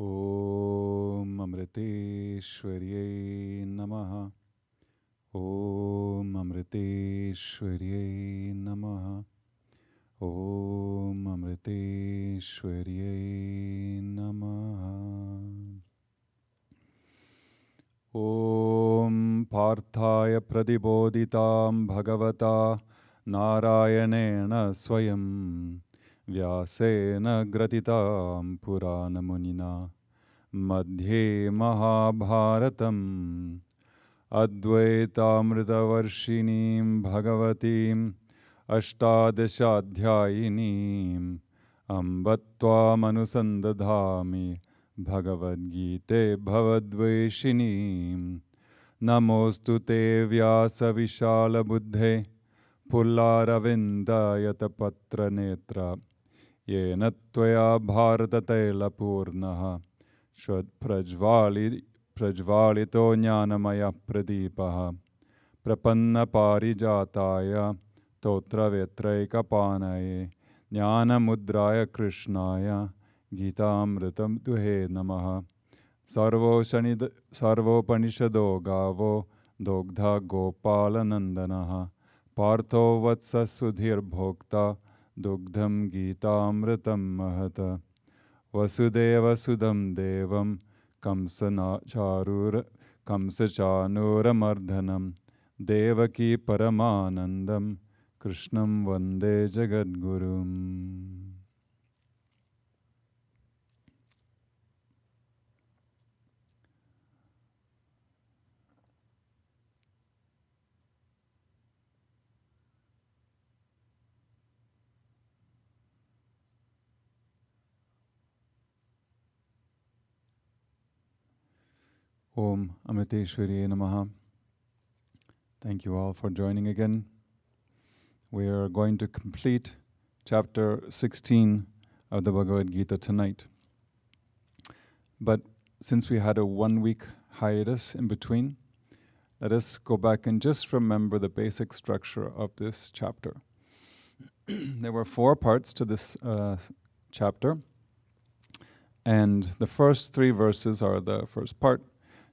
Om Amriteshwarye Namaha. Om Amriteshwarye Namaha. Om Amriteshwarye Namaha. Om Parthaya Pradibodhitam Bhagavata Narayanena Swayam Vyasena Gratitam Purana Munina Madhye Mahabharatam Advaitamritavarshinim Bhagavatim Ashtadashadhyayinim Ambatvam Anusandadhami Bhagavad Gita Bhavadveshinim Namostu te Vyasa Vishala Buddhe Pullaravinda Yatapatra Netra Yena Tvaya Bharata Taila Purnaha Shvad Prajvalito Jnanamaya Pradipaha Prapanna Parijataya Totra Vetraika Panaye Jnana Mudraya Krishnaya Gitamritam Duhe Namaha Sarvopanishado Gavo Dogdha Gopala Nandanaha Partho Vatsa Sudhir Bhokta Dugdham Gitamritam Mahata Vasudeva Sudam Devam Kamsachanura Mardhanam Devaki Paramanandam Krishnam Vande Jagadgurum. Om Amriteshwarye Namaha. Thank you all for joining again. We are going to complete chapter 16 of the Bhagavad Gita tonight. But since we had a 1-week hiatus in between, let us go back and just remember the basic structure of this chapter. There were 4 parts to this chapter, and the first 3 verses are the first part.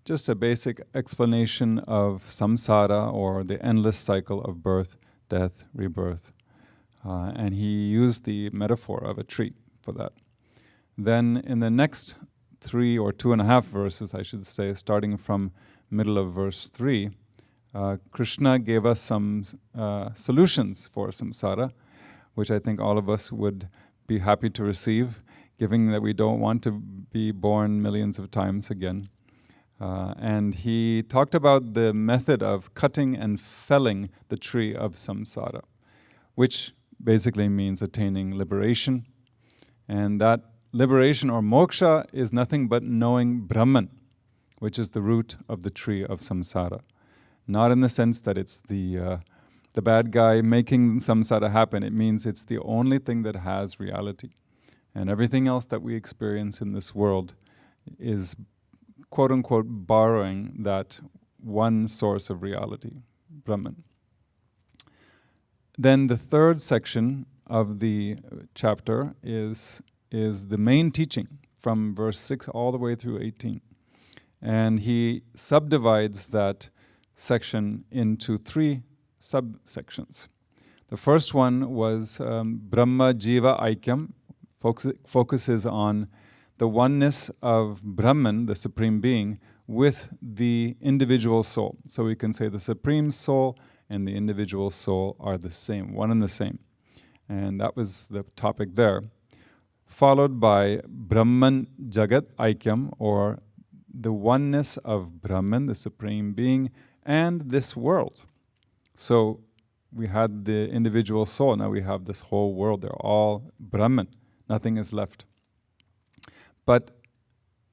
Just a basic explanation of samsara, or the endless cycle of birth, death, rebirth. And he used the metaphor of a tree for that. Then in the next 3 or 2.5 verses, I should say, starting from middle of verse 3, Krishna gave us some solutions for samsara, which I think all of us would be happy to receive, given that we don't want to be born millions of times again. And he talked about the method of cutting and felling the tree of samsara, which basically means attaining liberation. And that liberation or moksha is nothing but knowing Brahman, which is the root of the tree of samsara. Not in the sense that it's the bad guy making samsara happen. It means it's the only thing that has reality. And everything else that we experience in this world is quote-unquote borrowing that one source of reality, Brahman. Then the third section of the chapter is the main teaching from verse 6 all the way through 18. And he subdivides that section into 3 subsections. The first one was Brahma Jiva Aikyam, focuses on the oneness of Brahman, the Supreme Being, with the individual soul. So we can say the Supreme Soul and the individual soul are the same, one and the same. And that was the topic there. Followed by Brahman Jagat Aikyam, or the oneness of Brahman, the Supreme Being, and this world. So we had the individual soul, now we have this whole world. They're all Brahman. Nothing is left. But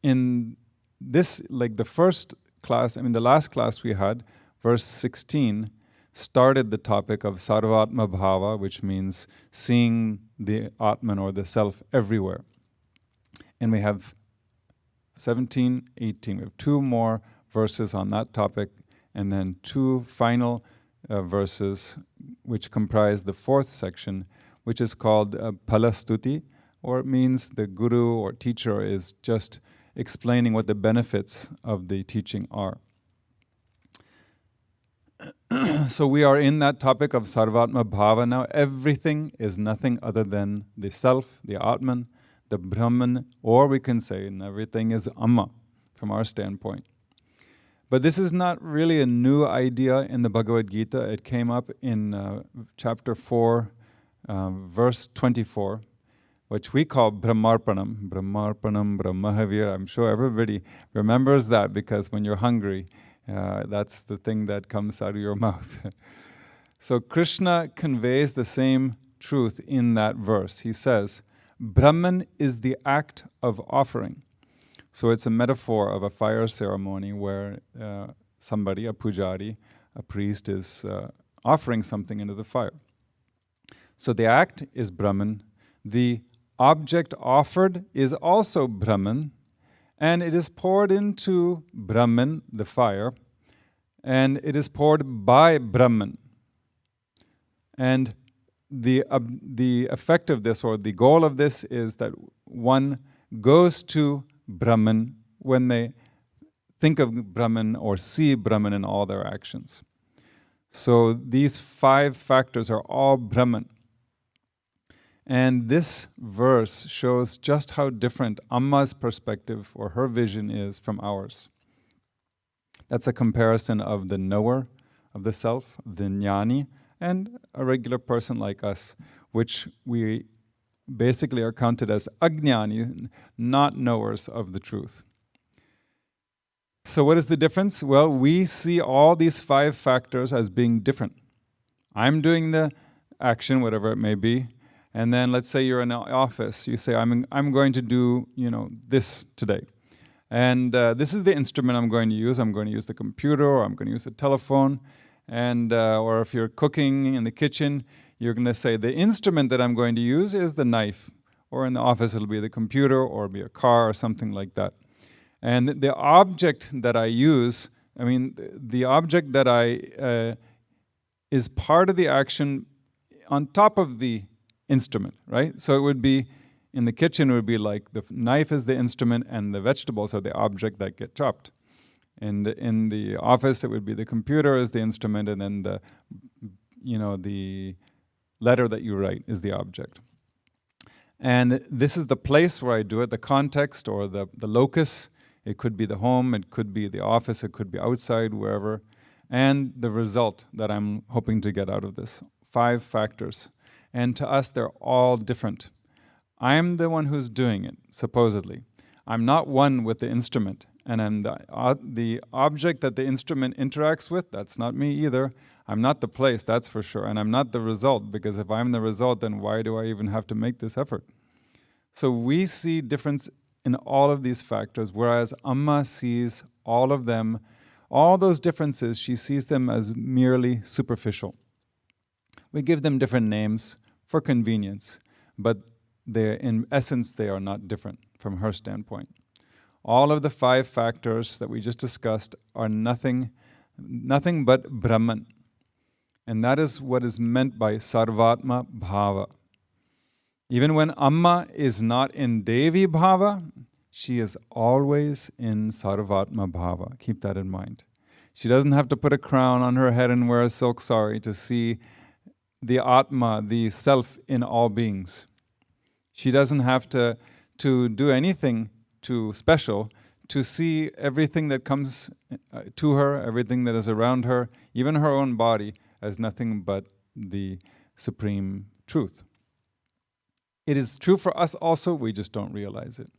in this, like the first class, the last class we had, verse 16, started the topic of Sarvatma Bhava, which means seeing the Atman or the Self everywhere. And we have 17, 18. We have 2 more verses on that topic, and then 2 final verses which comprise the 4th section, which is called Palastuti, or it means the guru or teacher is just explaining what the benefits of the teaching are. So we are in that topic of Sarvatma Bhava now. Everything is nothing other than the Self, the Atman, the Brahman, or we can say everything is Amma from our standpoint. But this is not really a new idea in the Bhagavad Gita. It came up in chapter 4, verse 24, which we call Brahmarpanam. Brahmarpanam, Brahmahavir. I'm sure everybody remembers that because when you're hungry, that's the thing that comes out of your mouth. So Krishna conveys the same truth in that verse. He says, Brahman is the act of offering. So it's a metaphor of a fire ceremony where somebody, a pujari, a priest, is offering something into the fire. So the act is Brahman. The object offered is also Brahman. And it is poured into Brahman, the fire, and it is poured by Brahman. And the effect of this, or the goal of this, is that one goes to Brahman when they think of Brahman or see Brahman in all their actions. So these 5 factors are all Brahman. And this verse shows just how different Amma's perspective or her vision is from ours. That's a comparison of the knower of the self, the jnani, and a regular person like us, which we basically are counted as ajnani, not knowers of the truth. So what is the difference? Well, we see all these 5 factors as being different. I'm doing the action, whatever it may be, and then let's say you're in an office. You say, I'm going to do, this today. And this is the instrument I'm going to use. I'm going to use the computer, or I'm going to use the telephone. And or if you're cooking in the kitchen, you're going to say, the instrument that I'm going to use is the knife. Or in the office, it'll be the computer, or be a car, or something like that. And the object that I use, the object that is part of the action on top of the instrument, right? So it would be, in the kitchen, it would be like the knife is the instrument and the vegetables are the object that get chopped. And in the office, it would be the computer is the instrument, and then the letter that you write is the object. And this is the place where I do it, the context or the locus. It could be the home, it could be the office, it could be outside, wherever. And the result that I'm hoping to get out of this. 5 factors. And to us, they're all different. I'm the one who's doing it, supposedly. I'm not one with the instrument. And I'm the object that the instrument interacts with, that's not me either. I'm not the place, that's for sure. And I'm not the result, because if I'm the result, then why do I even have to make this effort? So we see difference in all of these factors, whereas Amma sees all of them, all those differences, she sees them as merely superficial. We give them different names for convenience, but in essence, they are not different from her standpoint. All of the 5 factors that we just discussed are nothing but Brahman. And that is what is meant by Sarvatma Bhava. Even when Amma is not in Devi Bhava, she is always in Sarvatma Bhava. Keep that in mind. She doesn't have to put a crown on her head and wear a silk sari to see the Atma, the self in all beings. She doesn't have to do anything too special to see everything that comes to her, everything that is around her, even her own body, as nothing but the supreme truth. It is true for us also, we just don't realize it.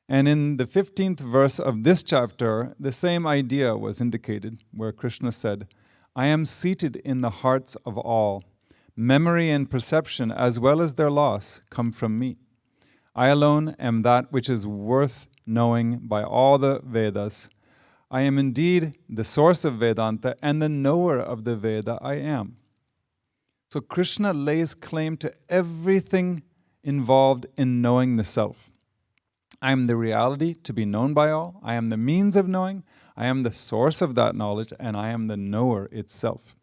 And in the 15th verse of this chapter, the same idea was indicated, where Krishna said, I am seated in the hearts of all. Memory and perception, as well as their loss, come from me. I alone am that which is worth knowing by all the Vedas. I am indeed the source of Vedanta and the knower of the Veda I am. So Krishna lays claim to everything involved in knowing the self. I am the reality to be known by all. I am the means of knowing. I am the source of that knowledge, and I am the knower itself.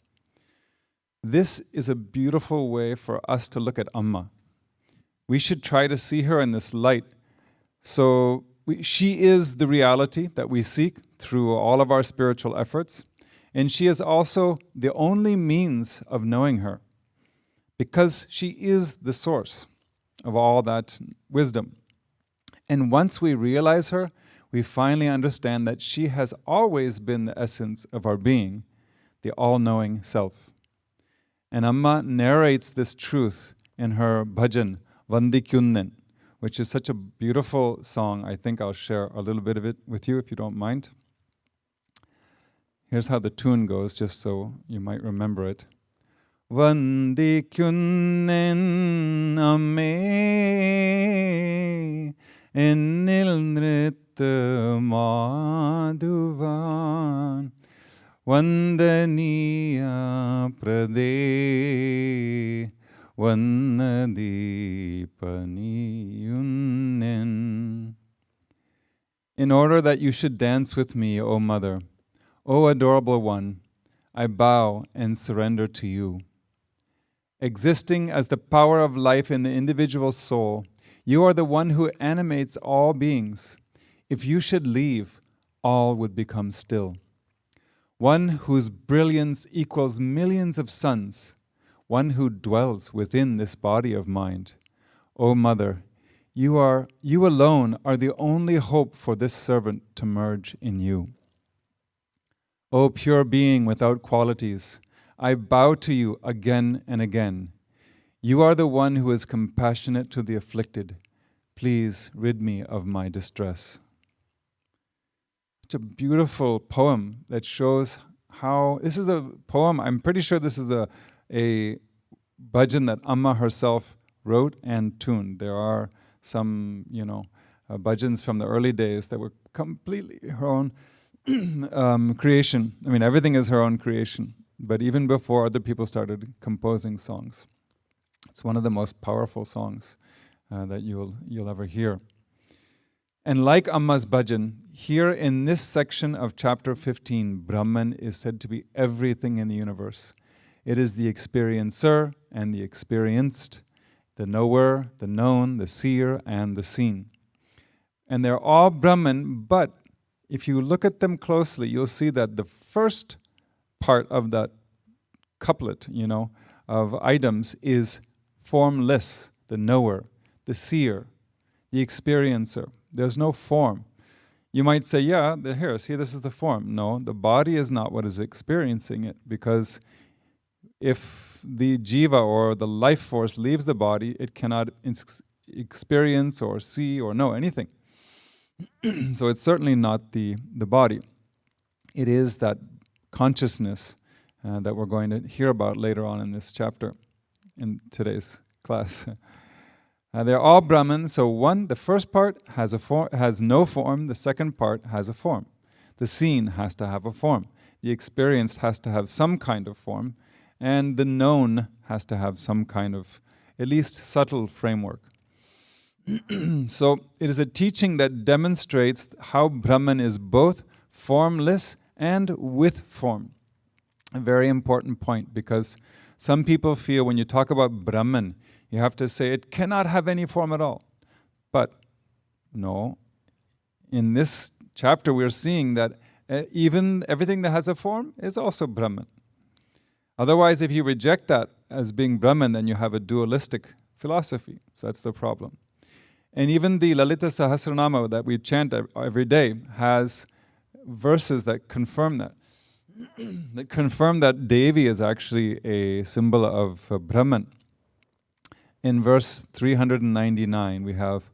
This is a beautiful way for us to look at Amma. We should try to see her in this light. So she is the reality that we seek through all of our spiritual efforts, and she is also the only means of knowing her, because she is the source of all that wisdom. And once we realize her, we finally understand that she has always been the essence of our being, the all-knowing self. And Amma narrates this truth in her bhajan, Vandikyunnen, which is such a beautiful song. I think I'll share a little bit of it with you if you don't mind. Here's how the tune goes, just so you might remember it. Vandikyunnen Ame Ennil Nritta Madhuvan Vandaniya Prade Vannadipaniyunnen. In order that you should dance with me, O Mother, O adorable one, I bow and surrender to you. Existing as the power of life in the individual soul, you are the one who animates all beings. If you should leave, all would become still. One whose brilliance equals millions of suns, one who dwells within this body of mind. O Mother, you alone are the only hope for this servant to merge in you. O pure being without qualities, I bow to you again and again. You are the one who is compassionate to the afflicted. Please rid me of my distress. Such a beautiful poem that shows how, this is a poem, I'm pretty sure this is a bhajan that Amma herself wrote and tuned. There are some, bhajans from the early days that were completely her own creation. I mean, everything is her own creation. But even before other people started composing songs, it's one of the most powerful songs that you'll ever hear. And like Amma's bhajan, here in this section of chapter 15, Brahman is said to be everything in the universe. It is the experiencer and the experienced, the knower, the known, the seer, and the seen. And they're all Brahman, but if you look at them closely, you'll see that the first part of that couplet, of items is formless, the knower, the seer, the experiencer. There's no form. You might say, here, see, this is the form. No, the body is not what is experiencing it, because if the jiva or the life force leaves the body, it cannot experience or see or know anything. So it's certainly not the body. It is that consciousness that we're going to hear about later on in this chapter, in today's class. They're all Brahman, so the first part has no form, the second part has a form. The seen has to have a form. The experienced has to have some kind of form, and the known has to have some kind of, at least subtle framework. So it is a teaching that demonstrates how Brahman is both formless and with form. A very important point, because some people feel when you talk about Brahman, you have to say it cannot have any form at all. But no, in this chapter we're seeing that even everything that has a form is also Brahman. Otherwise, if you reject that as being Brahman, then you have a dualistic philosophy. So that's the problem. And even the Lalita Sahasranama that we chant every day has verses that confirm that. That confirm that Devi is actually a symbol of Brahman. In verse 399, we have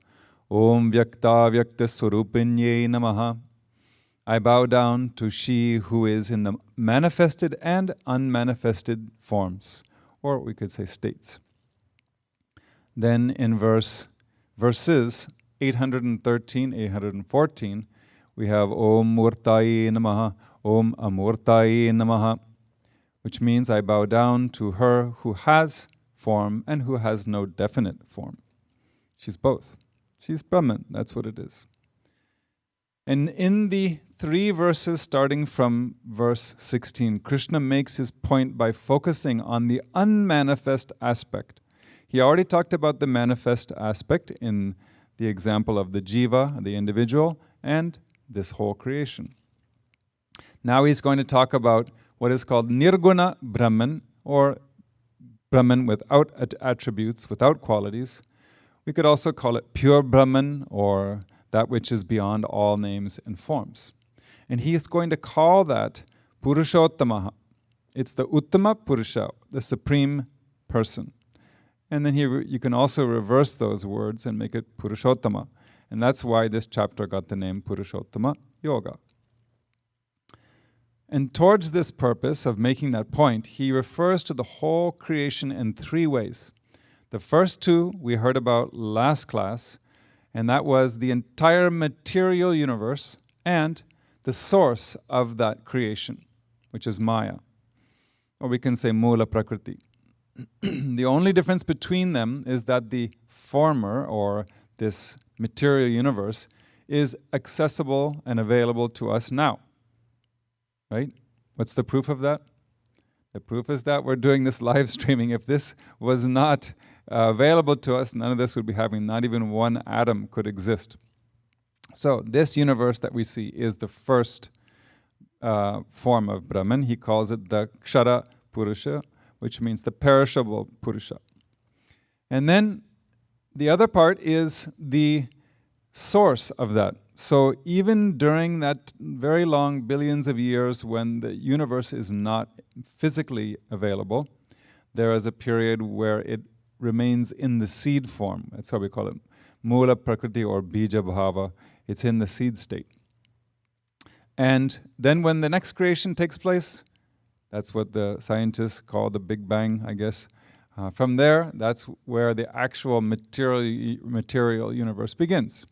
Om Vyakta Vyakta Swarupinye Namaha. I bow down to she who is in the manifested and unmanifested forms, or we could say states. Then in verses 813, 814, we have Om Murtaye Namaha, Om Amurtaye Namaha, which means I bow down to her who has form and who has no definite form. She's both. She's Brahman, that's what it is. And in the 3 verses starting from verse 16, Krishna makes his point by focusing on the unmanifest aspect. He already talked about the manifest aspect in the example of the jiva, the individual, and this whole creation. Now he's going to talk about what is called nirguna Brahman, or Brahman without attributes, without qualities. We could also call it pure Brahman, or that which is beyond all names and forms. And he is going to call that Purushottamaha. It's the Uttama Purusha, the supreme person. And then you can also reverse those words and make it Purushottama. And that's why this chapter got the name Purushottama Yoga. And towards this purpose of making that point, he refers to the whole creation in three ways. The first two we heard about last class, and that was the entire material universe and the source of that creation, which is Maya. Or we can say Mula Prakriti. The only difference between them is that the former, or this material universe, is accessible and available to us now. Right? What's the proof of that? The proof is that we're doing this live streaming. If this was not available to us, none of this would be happening. Not even one atom could exist. So this universe that we see is the first form of Brahman. He calls it the Kshara Purusha, which means the perishable Purusha. And then the other part is the source of that. So even during that very long billions of years when the universe is not physically available, there is a period where it remains in the seed form. That's how we call it Mula Prakriti or Bija Bhava. It's in the seed state. And then when the next creation takes place, that's what the scientists call the Big Bang, I guess. From there, that's where the actual material universe begins.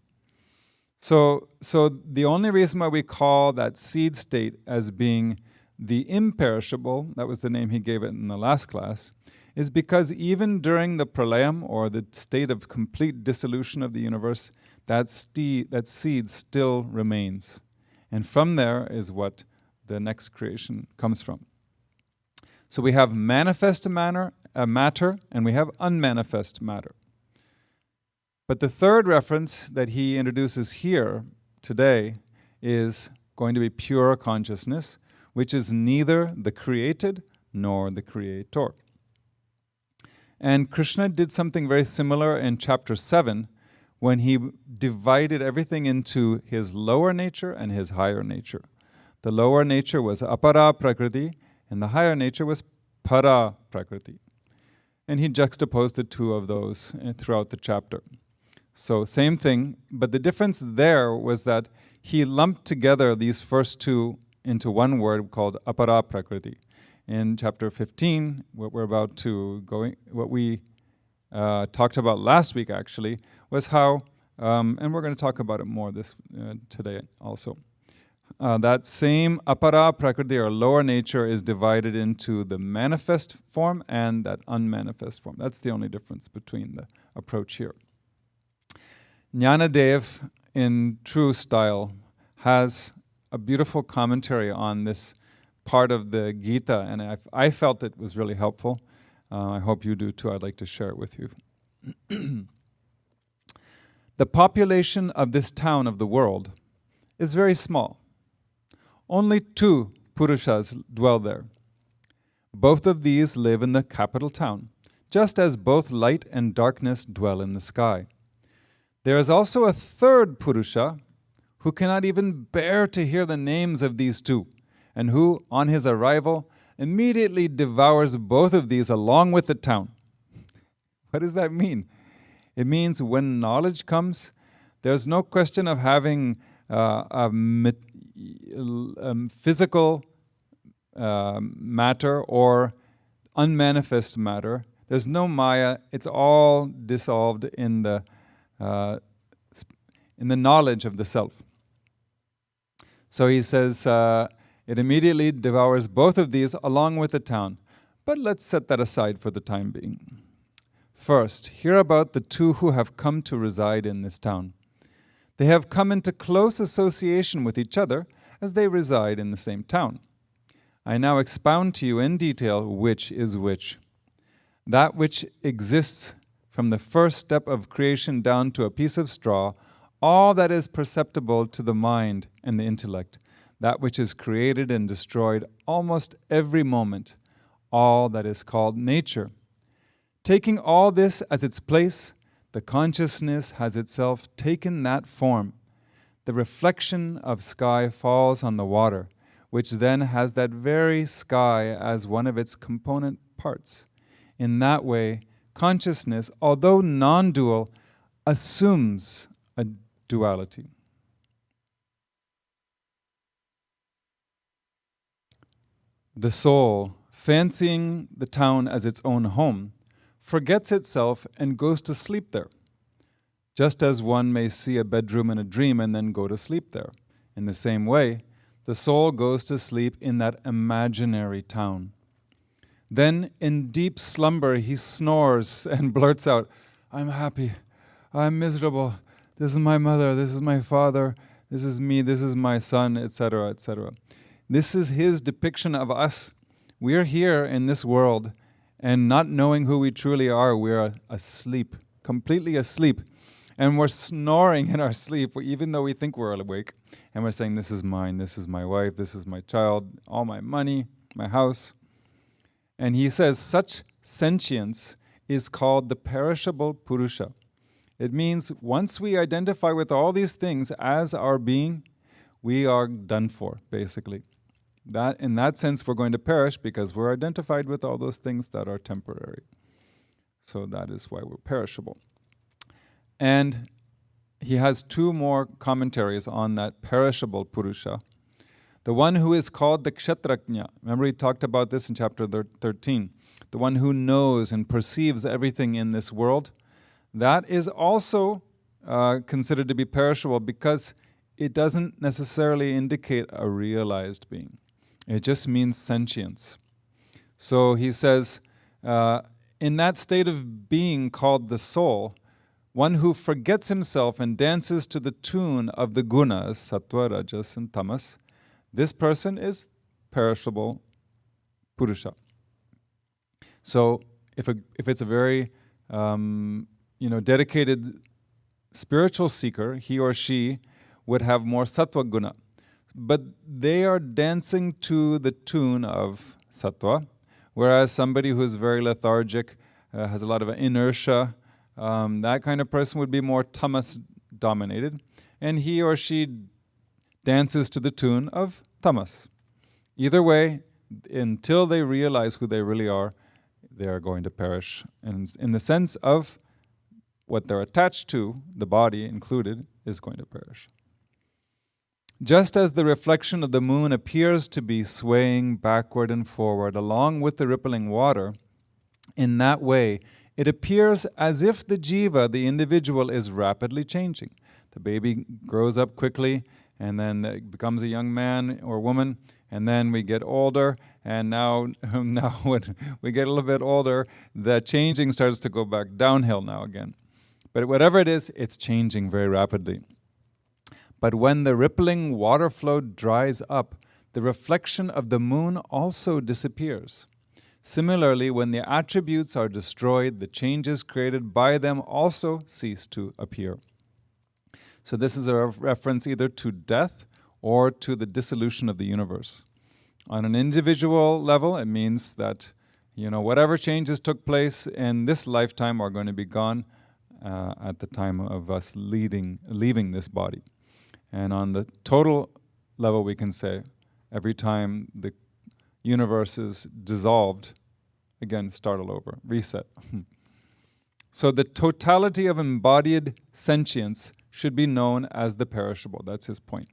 So the only reason why we call that seed state as being the imperishable, that was the name he gave it in the last class, is because even during the pralayam, or the state of complete dissolution of the universe, that seed still remains. And from there is what the next creation comes from. So we have manifest matter, and we have unmanifest matter. But the third reference that he introduces here today is going to be pure consciousness, which is neither the created nor the creator. And Krishna did something very similar in chapter 7 when he divided everything into his lower nature and his higher nature. The lower nature was apara prakriti, and the higher nature was para prakriti. And he juxtaposed the two of those throughout the chapter. So same thing, but the difference there was that he lumped together these first two into one word called apara prakriti. In chapter 15, what we talked about last week actually, was how, and we're going to talk about it more today also, that same apara prakriti, or lower nature, is divided into the manifest form and that unmanifest form. That's the only difference between the approach here. Jnanadev, in true style, has a beautiful commentary on this part of the Gita, and I felt it was really helpful. I hope you do too. I'd like to share it with you. The population of this town of the world is very small. Only 2 Purushas dwell there. Both of these live in the capital town, just as both light and darkness dwell in the sky. There is also a 3rd Purusha who cannot even bear to hear the names of these 2, and who, on his arrival, immediately devours both of these along with the town. What does that mean? It means when knowledge comes, there's no question of having physical matter or unmanifest matter. There's no Maya. It's all dissolved in the knowledge of the self. So he says, it immediately devours both of these along with the town. But let's set that aside for the time being. First, hear about the 2 who have come to reside in this town. They have come into close association with each other as they reside in the same town. I now expound to you in detail which is which. That which exists from the first step of creation down to a piece of straw, all that is perceptible to the mind and the intellect, that which is created and destroyed almost every moment, all that is called nature. Taking all this as its place, the consciousness has itself taken that form. The reflection of sky falls on the water, which then has that very sky as one of its component parts. In that way, consciousness, although non-dual, assumes a duality. The soul, fancying the town as its own home, forgets itself and goes to sleep there, just as one may see a bedroom in a dream and then go to sleep there. In the same way, the soul goes to sleep in that imaginary town. Then, in deep slumber, he snores and blurts out, "I'm happy, I'm miserable, this is my mother, this is my father, this is me, this is my son," etc., etc. This is his depiction of us. We are here in this world, and not knowing who we truly are, we're asleep, completely asleep. And we're snoring in our sleep, even though we think we're awake. And we're saying, this is mine, this is my wife, this is my child, all my money, my house. And he says such sentience is called the perishable Purusha. It means once we identify with all these things as our being, we are done for, basically. That, in that sense, we're going to perish because we're identified with all those things that are temporary. So that is why we're perishable. And he has two more commentaries on that perishable Purusha. The one who is called the Kshatrajna. Remember he talked about this in chapter 13. The one who knows and perceives everything in this world. That is also considered to be perishable because it doesn't necessarily indicate a realized being. It just means sentience. So he says, in that state of being called the soul, one who forgets himself and dances to the tune of the gunas, sattva, rajas, and tamas, this person is perishable Purusha. So if it's a very dedicated spiritual seeker, he or she would have more sattva guna. But they are dancing to the tune of sattva, whereas somebody who's very lethargic, has a lot of inertia, that kind of person would be more tamas dominated, and he or she dances to the tune of tamas. Either way, until they realize who they really are, they are going to perish. And in the sense of what they're attached to, the body included, is going to perish. Just as the reflection of the moon appears to be swaying backward and forward along with the rippling water, in that way, it appears as if the jiva, the individual, is rapidly changing. The baby grows up quickly, and then it becomes a young man or woman, and then we get older, and now when we get a little bit older, the changing starts to go back downhill now again. But whatever it is, it's changing very rapidly. But when the rippling water flow dries up, the reflection of the moon also disappears. Similarly, when the attributes are destroyed, the changes created by them also cease to appear. So this is a reference either to death or to the dissolution of the universe. On an individual level, it means that whatever changes took place in this lifetime are going to be gone at the time of us leaving this body. And on the total level, we can say every time the universe is dissolved, again, start all over, reset. So the totality of embodied sentience should be known as the perishable. That's his point.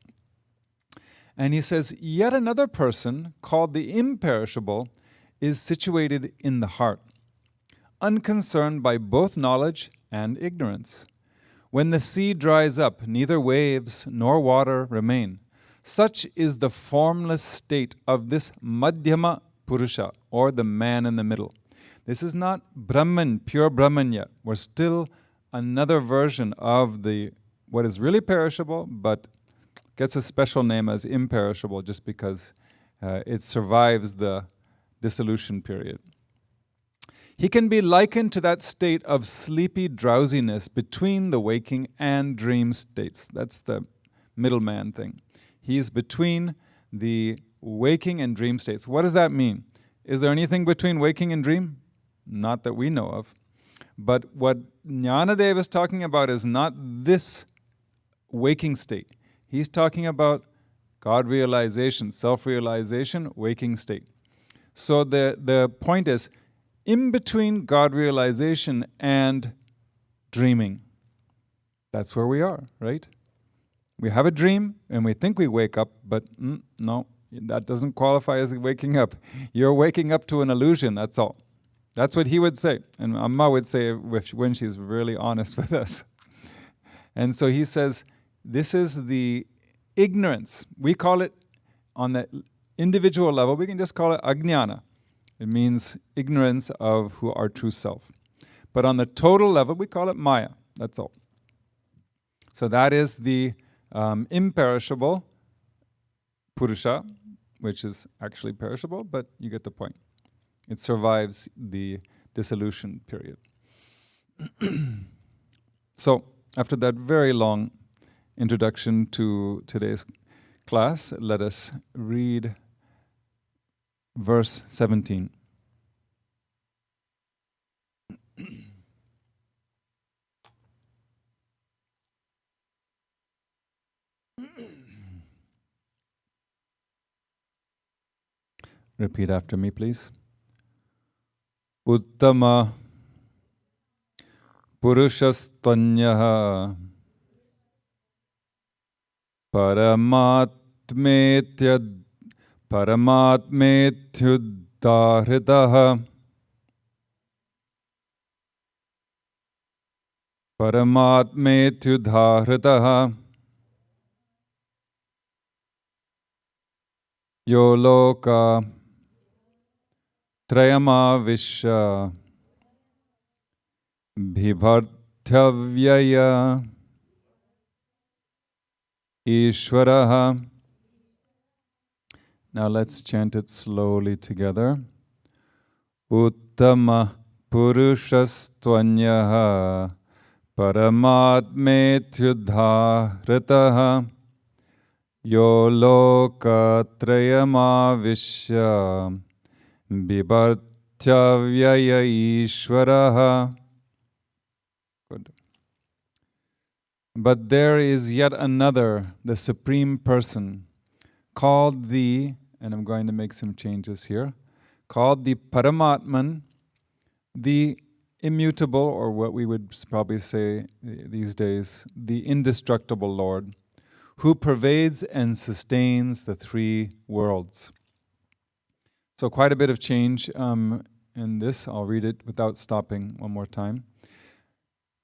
And he says, yet another person, called the imperishable, is situated in the heart, unconcerned by both knowledge and ignorance. When the sea dries up, neither waves nor water remain. Such is the formless state of this Madhyama Purusha, or the man in the middle. This is not Brahman, pure Brahman yet. We're still another version of what is really perishable, but gets a special name as imperishable just because it survives the dissolution period. He can be likened to that state of sleepy drowsiness between the waking and dream states. That's the middleman thing. He's between the waking and dream states. What does that mean? Is there anything between waking and dream? Not that we know of. But what Jnanadev is talking about is not this waking state. He's talking about God realization, self-realization, waking state. So the point is, in between God realization and dreaming, that's where we are, right? We have a dream and we think we wake up, but no, that doesn't qualify as waking up. You're waking up to an illusion, that's all. That's what he would say. And Amma would say when she's really honest with us. And so he says, this is the ignorance. We call it, on the individual level, we can just call it ajnana. It means ignorance of who our true self. But on the total level, we call it maya. That's all. So that is the imperishable Purusha, which is actually perishable, but you get the point. It survives the dissolution period. So, after that very long introduction to today's class, let us read verse 17. Repeat after me, please. Uttama Purushastvanyaha Paramatmetyuddharitaha Yo loka Trayamavishya Bhivarthavyaya Ishvaraha. Now let's chant it slowly together. Uttama Purushastvanyaha Paramatmetyuddharitaha Yo loka Trayamavishya Bhivarthavyaya Ishvaraha. Good. But there is yet another, the Supreme Person, called the, and I'm going to make some changes here, called the Paramatman, the immutable, or what we would probably say these days, the indestructible Lord, who pervades and sustains the three worlds. So quite a bit of change in this. I'll read it without stopping one more time.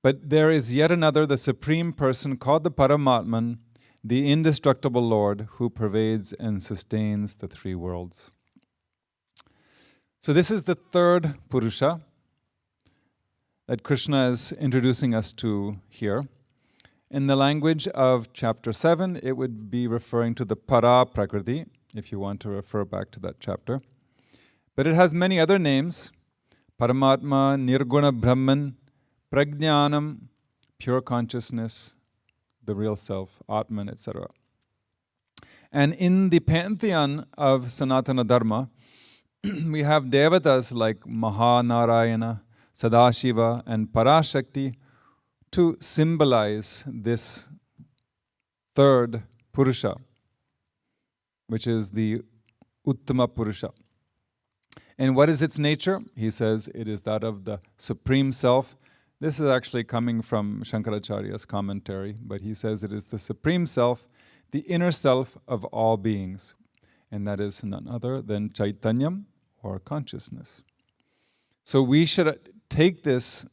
But there is yet another, the Supreme Person, called the Paramatman, the indestructible Lord, who pervades and sustains the three worlds. So this is the third Purusha that Krishna is introducing us to here. In the language of chapter 7, it would be referring to the Para Prakriti, if you want to refer back to that chapter. But it has many other names: Paramatma, Nirguna Brahman, Prajnanam, pure consciousness, the real self, Atman, etc. And in the pantheon of Sanatana Dharma, we have devatas like Mahanarayana, Sadashiva, and Parashakti to symbolize this third Purusha, which is the Uttama Purusha. And what is its nature? He says it is that of the Supreme Self. This is actually coming from Shankaracharya's commentary, but he says it is the Supreme Self, the inner self of all beings. And that is none other than Chaitanyam, or consciousness. So we should take this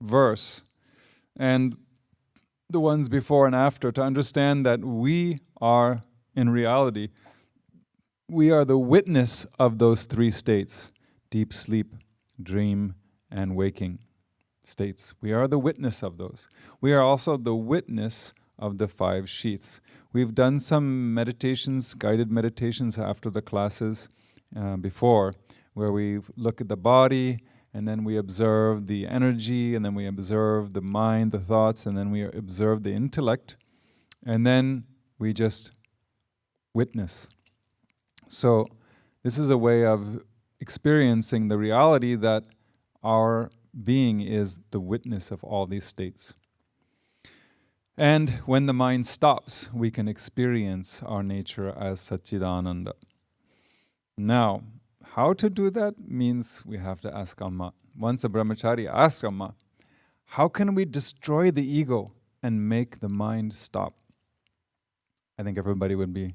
verse and the ones before and after to understand that we are, in reality, we are the witness of those three states: deep sleep, dream, and waking states. We are the witness of those. We are also the witness of the five sheaths. We've done some meditations, guided meditations after the classes before, where we look at the body and then we observe the energy, and then we observe the mind, the thoughts, and then we observe the intellect, and then we just witness. So this is a way of experiencing the reality that our being is the witness of all these states. And when the mind stops, we can experience our nature as Satchidananda. Now, how to do that means we have to ask Amma. Once a brahmachari asked Amma, how can we destroy the ego and make the mind stop? I think everybody would be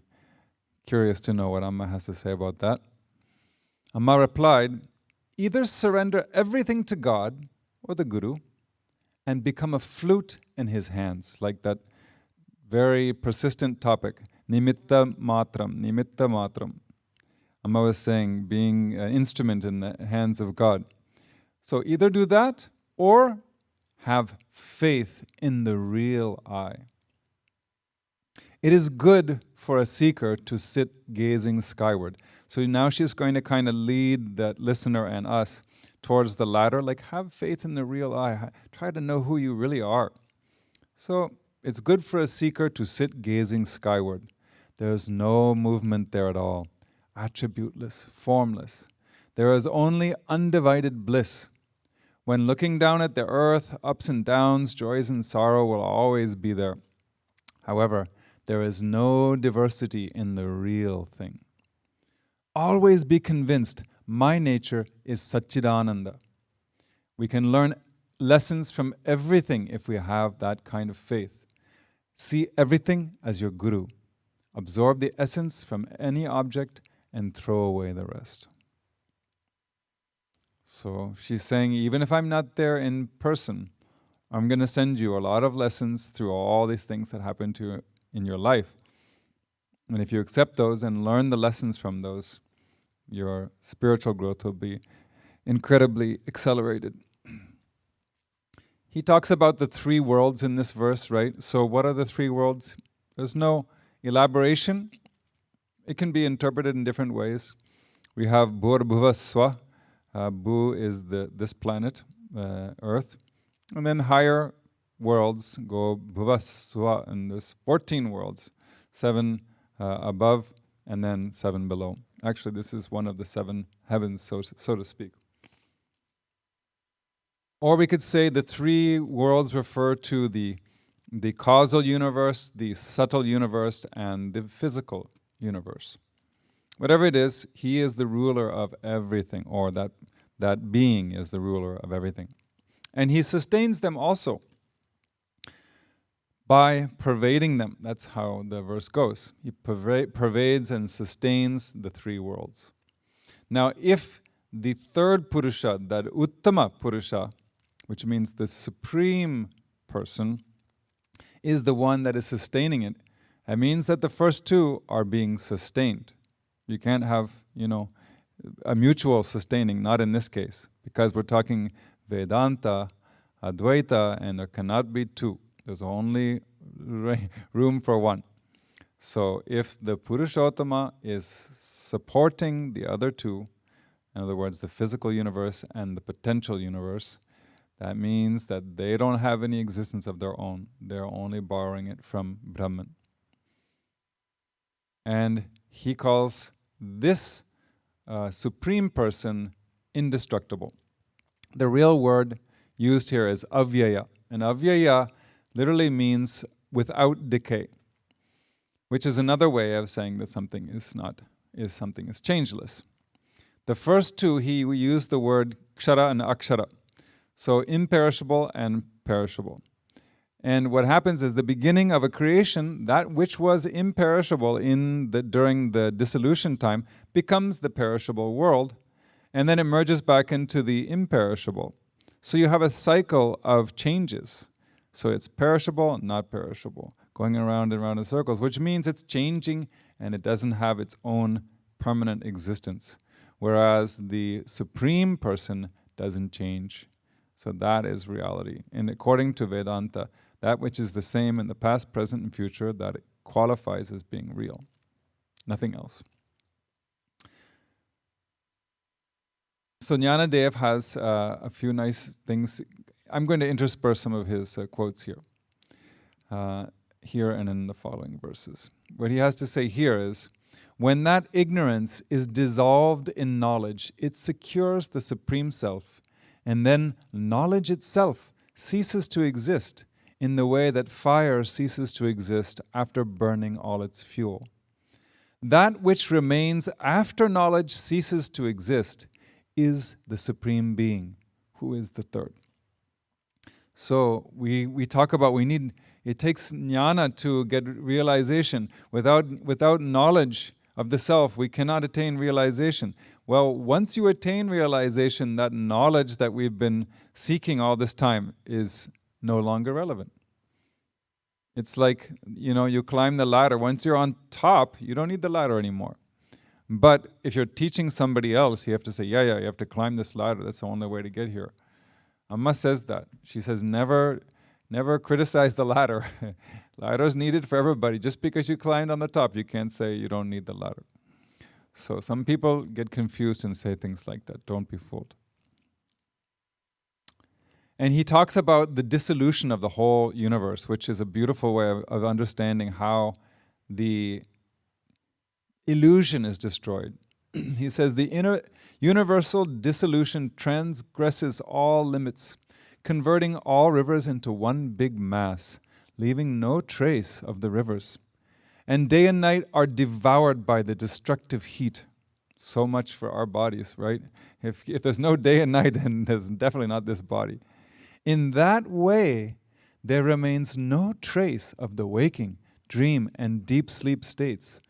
curious to know what Amma has to say about that. Amma replied, either surrender everything to God or the Guru and become a flute in his hands, like that very persistent topic, nimitta matram. Amma was saying, being an instrument in the hands of God. So either do that or have faith in the real I. It is good for a seeker to sit gazing skyward. So now she's going to kind of lead that listener and us towards the latter, like have faith in the real I. Try to know who you really are. So it's good for a seeker to sit gazing skyward. There's no movement there at all. Attributeless, formless. There is only undivided bliss. When looking down at the earth, ups and downs, joys and sorrow will always be there. However, there is no diversity in the real thing. Always be convinced, my nature is Satchidananda. We can learn lessons from everything if we have that kind of faith. See everything as your guru. Absorb the essence from any object and throw away the rest. So she's saying, even if I'm not there in person, I'm going to send you a lot of lessons through all these things that happen to you in your life. And if you accept those and learn the lessons from those, your spiritual growth will be incredibly accelerated. He talks about the three worlds in this verse, right? So what are the three worlds? There's no elaboration. It can be interpreted in different ways. We have Bhur Bhuva Swa. Bhu is this planet, Earth. And then higher worlds go Bhuva Swa, and there's 14 worlds. 7 above, and then 7 below. Actually, this is one of the 7 heavens, so to speak. Or we could say the 3 worlds refer to the causal universe, the subtle universe, and the physical universe. Whatever it is, he is the ruler of everything, or that being is the ruler of everything. And he sustains them also by pervading them. That's how the verse goes. He pervades and sustains the 3 worlds. Now, if the third Purusha, that Uttama Purusha, which means the supreme person, is the one that is sustaining it, that means that the first 2 are being sustained. You can't have, a mutual sustaining, not in this case, because we're talking Vedanta, Advaita, and there cannot be 2. There's only room for 1. So if the Purushottama is supporting the other 2, in other words, the physical universe and the potential universe, that means that they don't have any existence of their own. They're only borrowing it from Brahman. And he calls this supreme person indestructible. The real word used here is avyaya. And avyaya literally means without decay, which is another way of saying that something is changeless. The first 2, he used the word kshara and akshara. So imperishable and perishable. And what happens is the beginning of a creation, that which was imperishable during the dissolution time, becomes the perishable world, and then it merges back into the imperishable. So you have a cycle of changes. So it's perishable, not perishable, going around and around in circles, which means it's changing and it doesn't have its own permanent existence. Whereas the supreme person doesn't change. So that is reality. And according to Vedanta, that which is the same in the past, present, and future, that it qualifies as being real. Nothing else. So Jnanadev has a few nice things. I'm going to intersperse some of his quotes here. Here and in the following verses. What he has to say here is, when that ignorance is dissolved in knowledge, it secures the Supreme Self, and then knowledge itself ceases to exist in the way that fire ceases to exist after burning all its fuel. That which remains after knowledge ceases to exist is the Supreme Being, who is the third. So we talk about it takes jnana to get realization. Without knowledge of the self, we cannot attain realization. Well, once you attain realization, that knowledge that we've been seeking all this time is no longer relevant. It's like, you climb the ladder. Once you're on top, you don't need the ladder anymore. But if you're teaching somebody else, you have to say, yeah, you have to climb this ladder. That's the only way to get here. Amma says that. She says, never criticize the ladder. Ladder is needed for everybody. Just because you climbed on the top, you can't say you don't need the ladder. So some people get confused and say things like that. Don't be fooled. And he talks about the dissolution of the whole universe, which is a beautiful way of understanding how the illusion is destroyed. He says the universal dissolution transgresses all limits, converting all rivers into one big mass, leaving no trace of the rivers. And day and night are devoured by the destructive heat. So much for our bodies, right? If there's no day and night, then there's definitely not this body. In that way, there remains no trace of the waking, dream, and deep sleep states.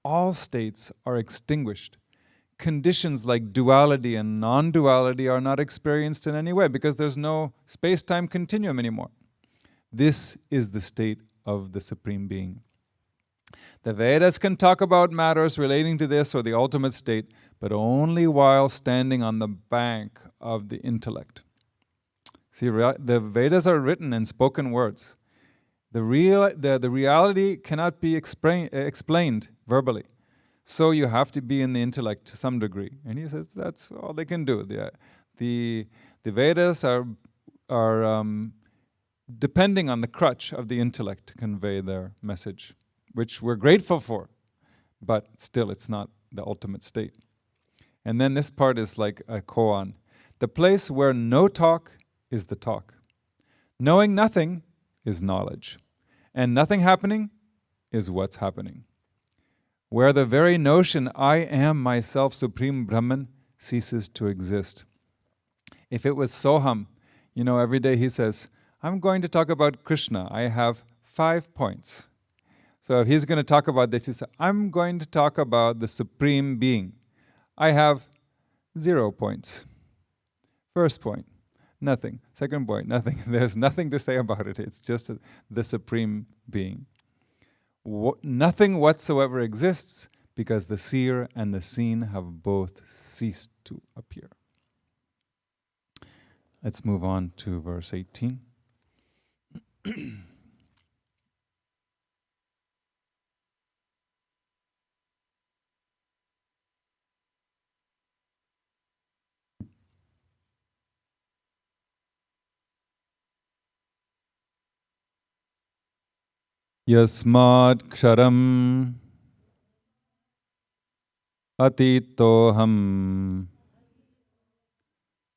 All states are extinguished. Conditions like duality and non-duality are not experienced in any way because there's no space-time continuum anymore. This is the state of the Supreme Being. The Vedas can talk about matters relating to this or the ultimate state, but only while standing on the bank of the intellect. See, the Vedas are written in spoken words. The reality cannot be explained verbally. So you have to be in the intellect to some degree. And he says that's all they can do. The Vedas are depending on the crutch of the intellect to convey their message, which we're grateful for, but still it's not the ultimate state. And then this part is like a koan. The place where no talk is the talk. Knowing nothing is knowledge. And nothing happening is what's happening. Where the very notion, I am myself, Supreme Brahman, ceases to exist. If it was Soham, every day he says, I'm going to talk about Krishna. I have 5 points. So if he's going to talk about this, he says, I'm going to talk about the Supreme Being. I have 0 points. First point, nothing. Second point, nothing. There's nothing to say about it. It's just the Supreme Being. Nothing whatsoever exists because the seer and the seen have both ceased to appear. Let's move on to verse 18. Yasmad ksharam atitoham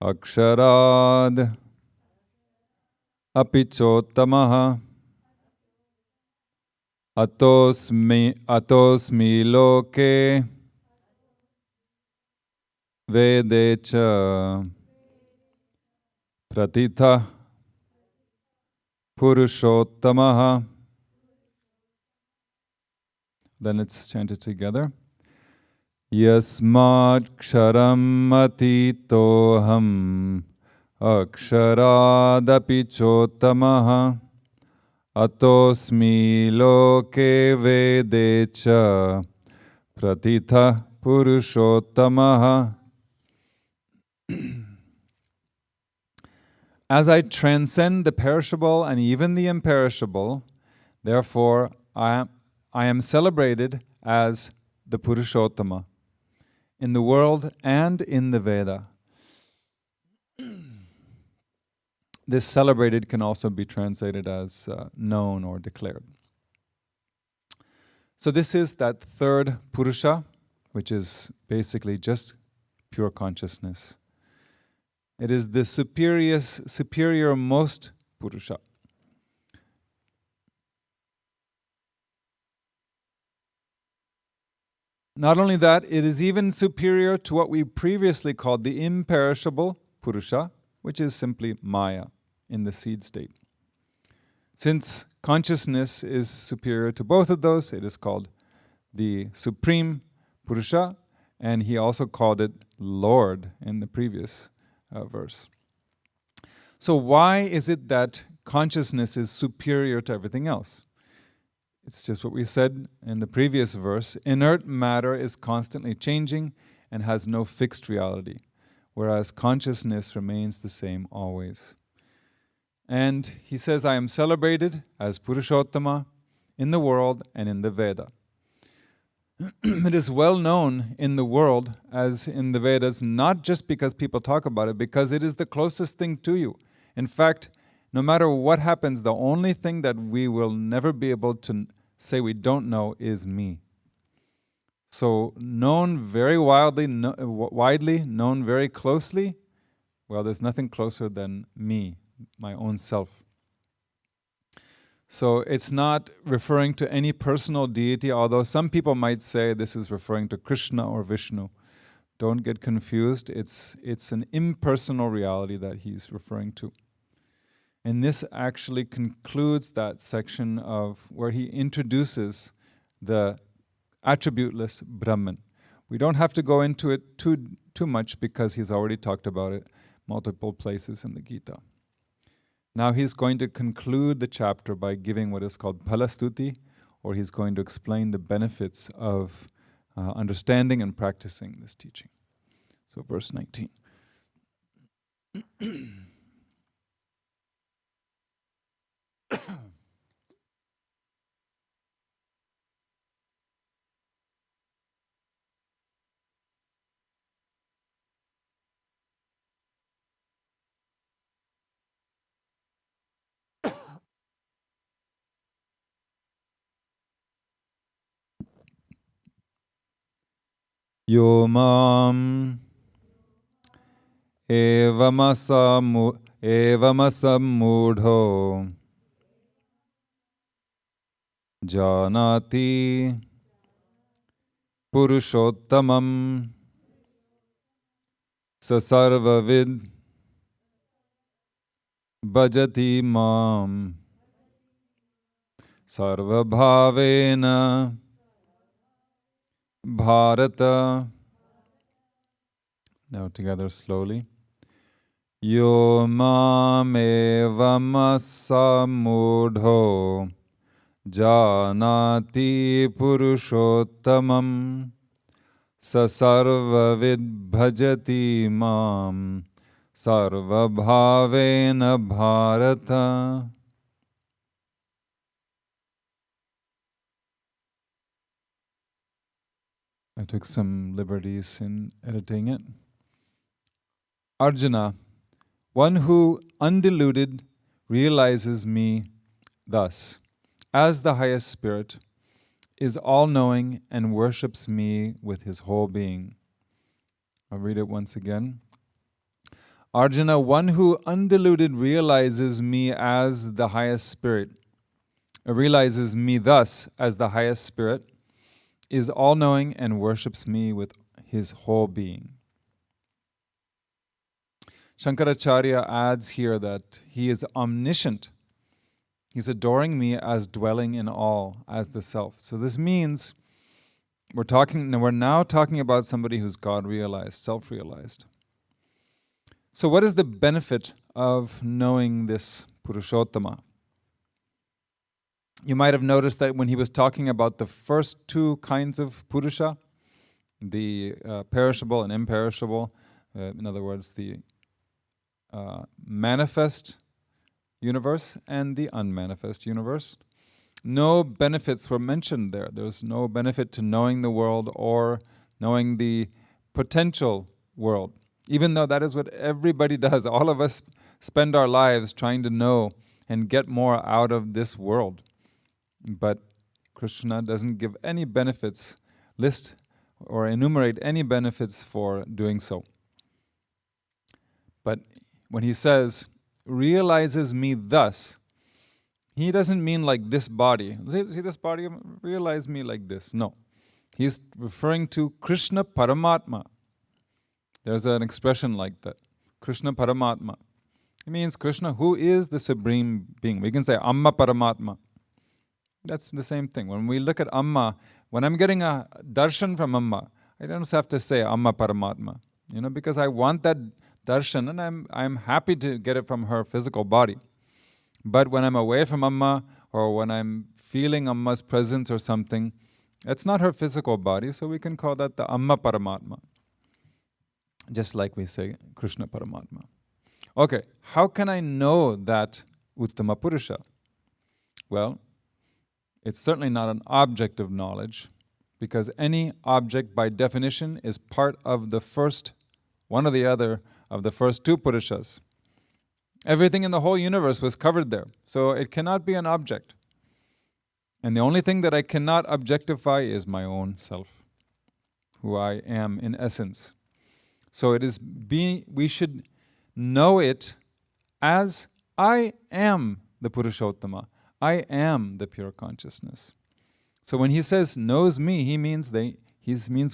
aksharad apichotamaha atosmi loke vedecha pratitha purushottamaha. Then let's chant it together. Yasmad ksharam atitoham aksharadapi chotamaha atosmi loke vedecha pratitha purushottamaha. As I transcend the perishable and even the imperishable, therefore I am celebrated as the Purushottama in the world and in the Veda. this celebrated can also be translated as known or declared. So this is that third Purusha, which is basically just pure consciousness. It is the superior most Purusha. Not only that, it is even superior to what we previously called the imperishable Purusha, which is simply Maya in the seed state. Since consciousness is superior to both of those, it is called the supreme Purusha, and he also called it Lord in the previous verse. So why is it that consciousness is superior to everything else? It's just what we said in the previous verse. Inert matter is constantly changing and has no fixed reality, whereas consciousness remains the same always. And he says, I am celebrated as Purushottama in the world and in the Veda. It is well known in the world as in the Vedas, not just because people talk about it, because it is the closest thing to you. In fact, no matter what happens, the only thing that we will never be able to say we don't know is me. So known very widely, known very closely, well, there's nothing closer than me, my own self. So it's not referring to any personal deity, although some people might say this is referring to Krishna or Vishnu. Don't get confused. It's an impersonal reality that he's referring to. And this actually concludes that section of where he introduces the attributeless Brahman. We don't have to go into it too much because he's already talked about it multiple places in the Gita. Now he's going to conclude the chapter by giving what is called Phalastuti, or he's going to explain the benefits of understanding and practicing this teaching. So verse 19. Yo mam evamasamudho janati purushottamam sasarvavid bhajati mam sarvabhavena Bharata. Now together slowly. Yo mamevamasamudho janati purushottamam sasarvavid bhajati mam sarvabhavena Bharata. I took some liberties in editing it. Arjuna, one who undiluted realizes me thus, as the highest spirit, is all-knowing and worships me with his whole being. I'll read it once again. Arjuna, one who undiluted realizes me as the highest spirit, realizes me thus as the highest spirit, is all-knowing and worships me with his whole being. Shankaracharya adds here that he is omniscient. He's adoring me as dwelling in all, as the self. So this means we're now talking about somebody who's God-realized, self-realized. So what is the benefit of knowing this Purushottama? You might have noticed that when he was talking about the first two kinds of Purusha, the perishable and imperishable, in other words, the manifest universe and the unmanifest universe, no benefits were mentioned there. There's no benefit to knowing the world or knowing the potential world, even though that is what everybody does. All of us spend our lives trying to know and get more out of this world. But Krishna doesn't give any benefits, list or enumerate any benefits for doing so. But when he says, realizes me thus, he doesn't mean like this body. See this body? Realize me like this. No. He's referring to Krishna Paramatma. There's an expression like that. Krishna Paramatma. It means Krishna, who is the supreme being. We can say Amma Paramatma. That's the same thing. When we look at Amma, when I'm getting a darshan from Amma, I don't have to say Amma Paramatma, because I want that darshan and I'm happy to get it from her physical body. But when I'm away from Amma or when I'm feeling Amma's presence or something, that's not her physical body, so we can call that the Amma Paramatma. Just like we say Krishna Paramatma. Okay, how can I know that Uttama Purusha? Well, it's certainly not an object of knowledge, because any object by definition is part of the first, one or the other of the first two Purushas. Everything in the whole universe was covered there, so it cannot be an object. And the only thing that I cannot objectify is my own self, who I am in essence. So we should know it as I am the Purushottama. I am the pure consciousness. So when he says knows me, he means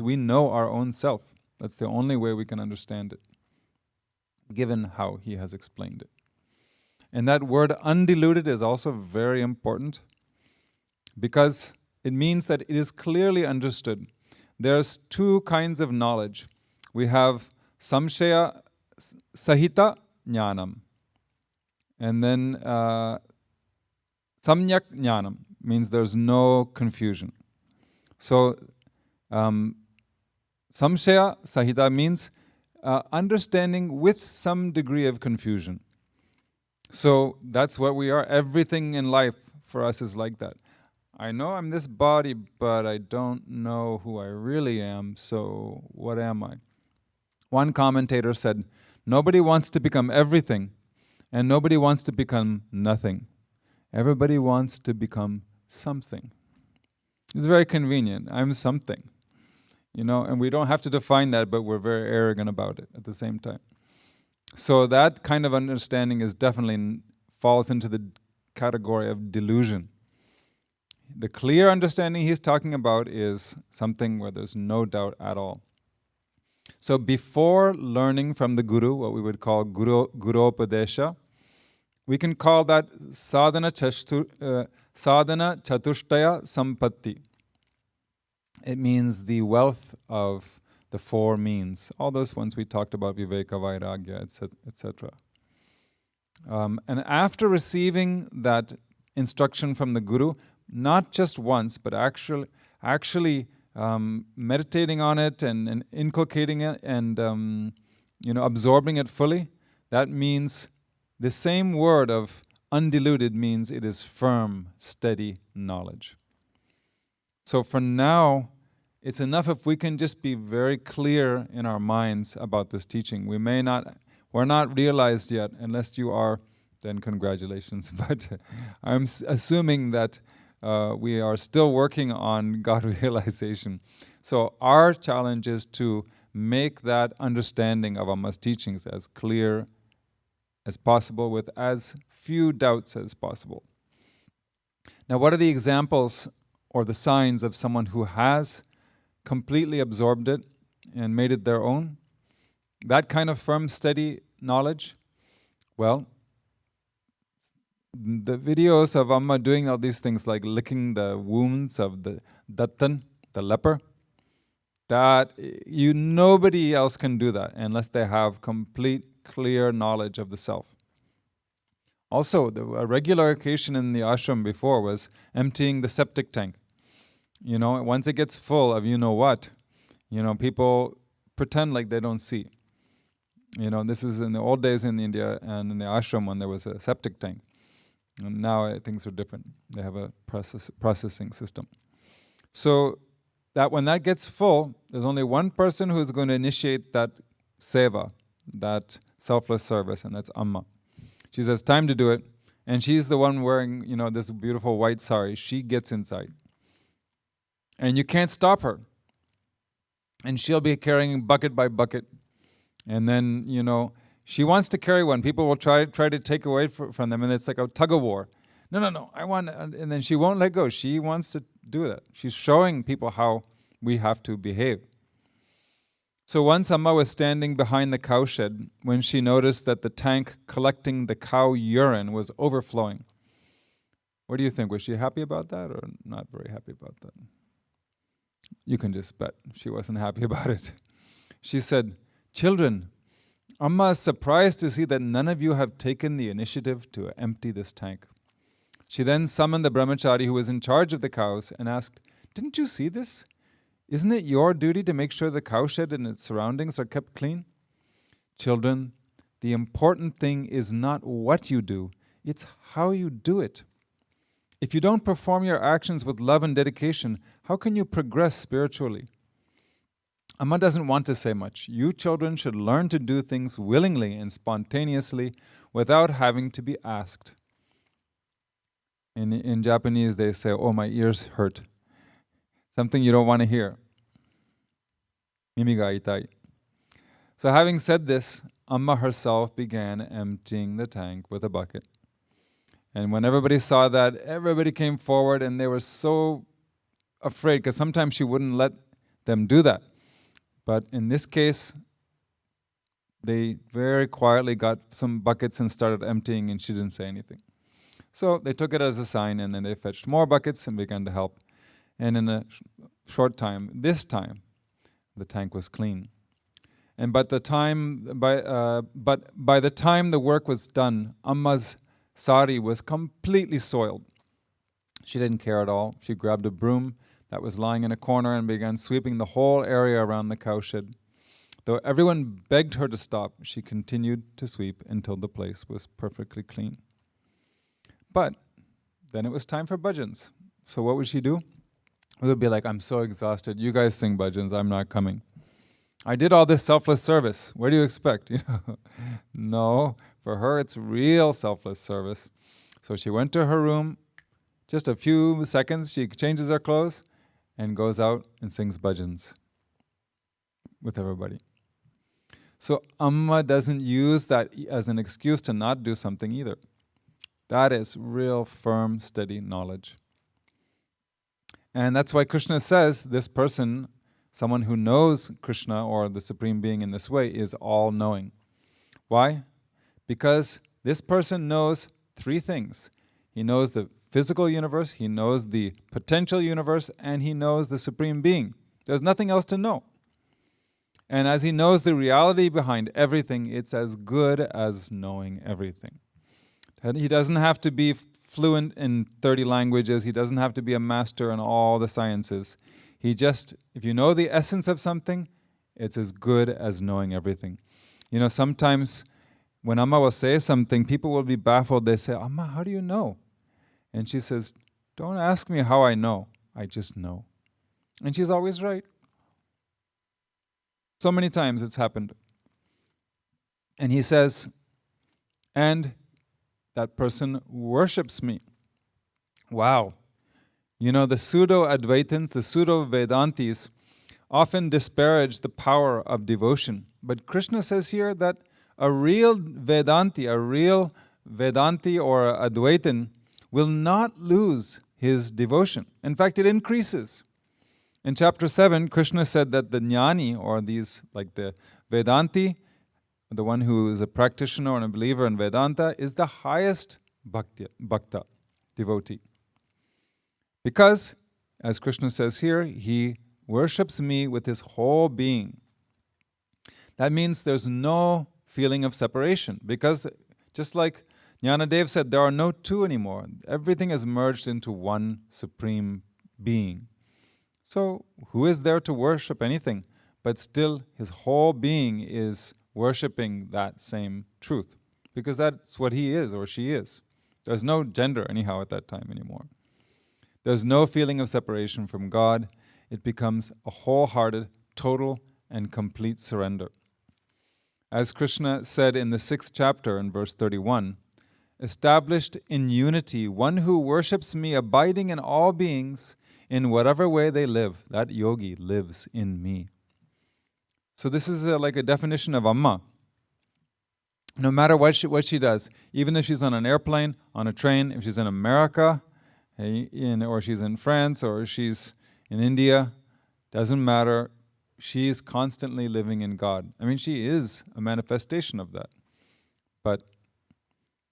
we know our own self. That's the only way we can understand it, given how he has explained it. And that word undiluted is also very important, because it means that it is clearly understood. There's two kinds of knowledge. We have samshaya sahita jnanam, and then samyak jnanam, means there's no confusion. So samshaya sahita means understanding with some degree of confusion. So that's what we are. Everything in life for us is like that. I know I'm this body, but I don't know who I really am, so what am I? One commentator said, nobody wants to become everything, and nobody wants to become nothing. Everybody wants to become something. It's very convenient. I'm something. And we don't have to define that, but we're very arrogant about it at the same time. So that kind of understanding is definitely falls into the category of delusion. The clear understanding he's talking about is something where there's no doubt at all. So before learning from the Guru, what we would call Guropadesha, we can call that sadhana chatushtaya sampatti. It means the wealth of the four means. All those ones we talked about, viveka, vairagya, etc. And after receiving that instruction from the Guru, not just once, but actually meditating on it and inculcating it and absorbing it fully, that means the same word of undiluted means it is firm, steady knowledge. So for now, it's enough if we can just be very clear in our minds about this teaching. We're not realized yet. Unless you are, then congratulations. But I'm assuming that we are still working on God realization. So our challenge is to make that understanding of Amma's teachings as clear as possible with as few doubts as possible. Now, what are the examples or the signs of someone who has completely absorbed it and made it their own? That kind of firm, steady knowledge? Well, the videos of Amma doing all these things like licking the wounds of the Dattan, the leper, that nobody else can do that unless they have complete, clear knowledge of the self. Also, a regular occasion in the ashram before was emptying the septic tank. Once it gets full of people pretend like they don't see. This is in the old days in India and in the ashram when there was a septic tank. And now things are different. They have a processing system. So that when that gets full, there's only one person who is going to initiate that seva, that selfless service, and that's Amma. She says, time to do it. And she's the one wearing, this beautiful white sari. She gets inside. And you can't stop her. And she'll be carrying bucket by bucket. And then, she wants to carry one. People will try to take away from them, and it's like a tug of war. No, I want, and then she won't let go. She wants to do that. She's showing people how we have to behave. So once Amma was standing behind the cowshed when she noticed that the tank collecting the cow urine was overflowing. What do you think? Was she happy about that or not very happy about that? You can just bet she wasn't happy about it. She said, "Children, Amma is surprised to see that none of you have taken the initiative to empty this tank." She then summoned the brahmachari who was in charge of the cows and asked, "Didn't you see this? Isn't it your duty to make sure the cowshed and its surroundings are kept clean?" Children, the important thing is not what you do, it's how you do it. If you don't perform your actions with love and dedication, how can you progress spiritually? Amma doesn't want to say much. You children should learn to do things willingly and spontaneously without having to be asked. In Japanese they say, "Oh, my ears hurt." Something you don't want to hear. Mimi ga itai. So having said this, Amma herself began emptying the tank with a bucket. And when everybody saw that, everybody came forward and they were so afraid because sometimes she wouldn't let them do that. But in this case, they very quietly got some buckets and started emptying, and she didn't say anything. So they took it as a sign, and then they fetched more buckets and began to help. And in a short time, this time, the tank was clean. And by the time the work was done, Amma's sari was completely soiled. She didn't care at all. She grabbed a broom that was lying in a corner and began sweeping the whole area around the cowshed. Though everyone begged her to stop, she continued to sweep until the place was perfectly clean. But then it was time for bhajans. So what would she do? It would be like, "I'm so exhausted. You guys sing bhajans. I'm not coming. I did all this selfless service. What do you expect?" No, for her it's real selfless service. So she went to her room, just a few seconds, she changes her clothes and goes out and sings bhajans with everybody. So Amma doesn't use that as an excuse to not do something either. That is real, firm, steady knowledge. And that's why Krishna says this person, someone who knows Krishna or the Supreme Being in this way, is all-knowing. Why? Because this person knows three things. He knows the physical universe, he knows the potential universe, and he knows the Supreme Being. There's nothing else to know. And as he knows the reality behind everything, it's as good as knowing everything. And he doesn't have to be fluent in 30 languages. He doesn't have to be a master in all the sciences. If you know the essence of something, it's as good as knowing everything. Sometimes when Amma will say something, people will be baffled. They say, "Amma, how do you know?" And she says, "Don't ask me how I know. I just know." And she's always right. So many times it's happened. And he says, "And that person worships me." Wow. The pseudo-Advaitins, the pseudo-Vedantis often disparage the power of devotion. But Krishna says here that a real Vedanti or Advaitin will not lose his devotion. In fact, it increases. In chapter 7, Krishna said that the jnani, or these, like the Vedanti, the one who is a practitioner and a believer in Vedanta, is the highest bhakta, devotee. Because, as Krishna says here, he worships me with his whole being. That means there's no feeling of separation, because just like Jnanadev said, there are no two anymore. Everything is merged into one supreme being. So who is there to worship anything? But still his whole being is worshipping that same truth, because that's what he is or she is. There's no gender anyhow at that time anymore. There's no feeling of separation from God. It becomes a wholehearted, total, and complete surrender. As Krishna said in the 6th chapter in verse 31, established in unity, one who worships me, abiding in all beings, in whatever way they live. That yogi lives in me. So this is like a definition of Amma. No matter what she does, even if she's on an airplane, on a train, if she's in America, or she's in France, or she's in India, doesn't matter. She's constantly living in God. I mean, she is a manifestation of that. But,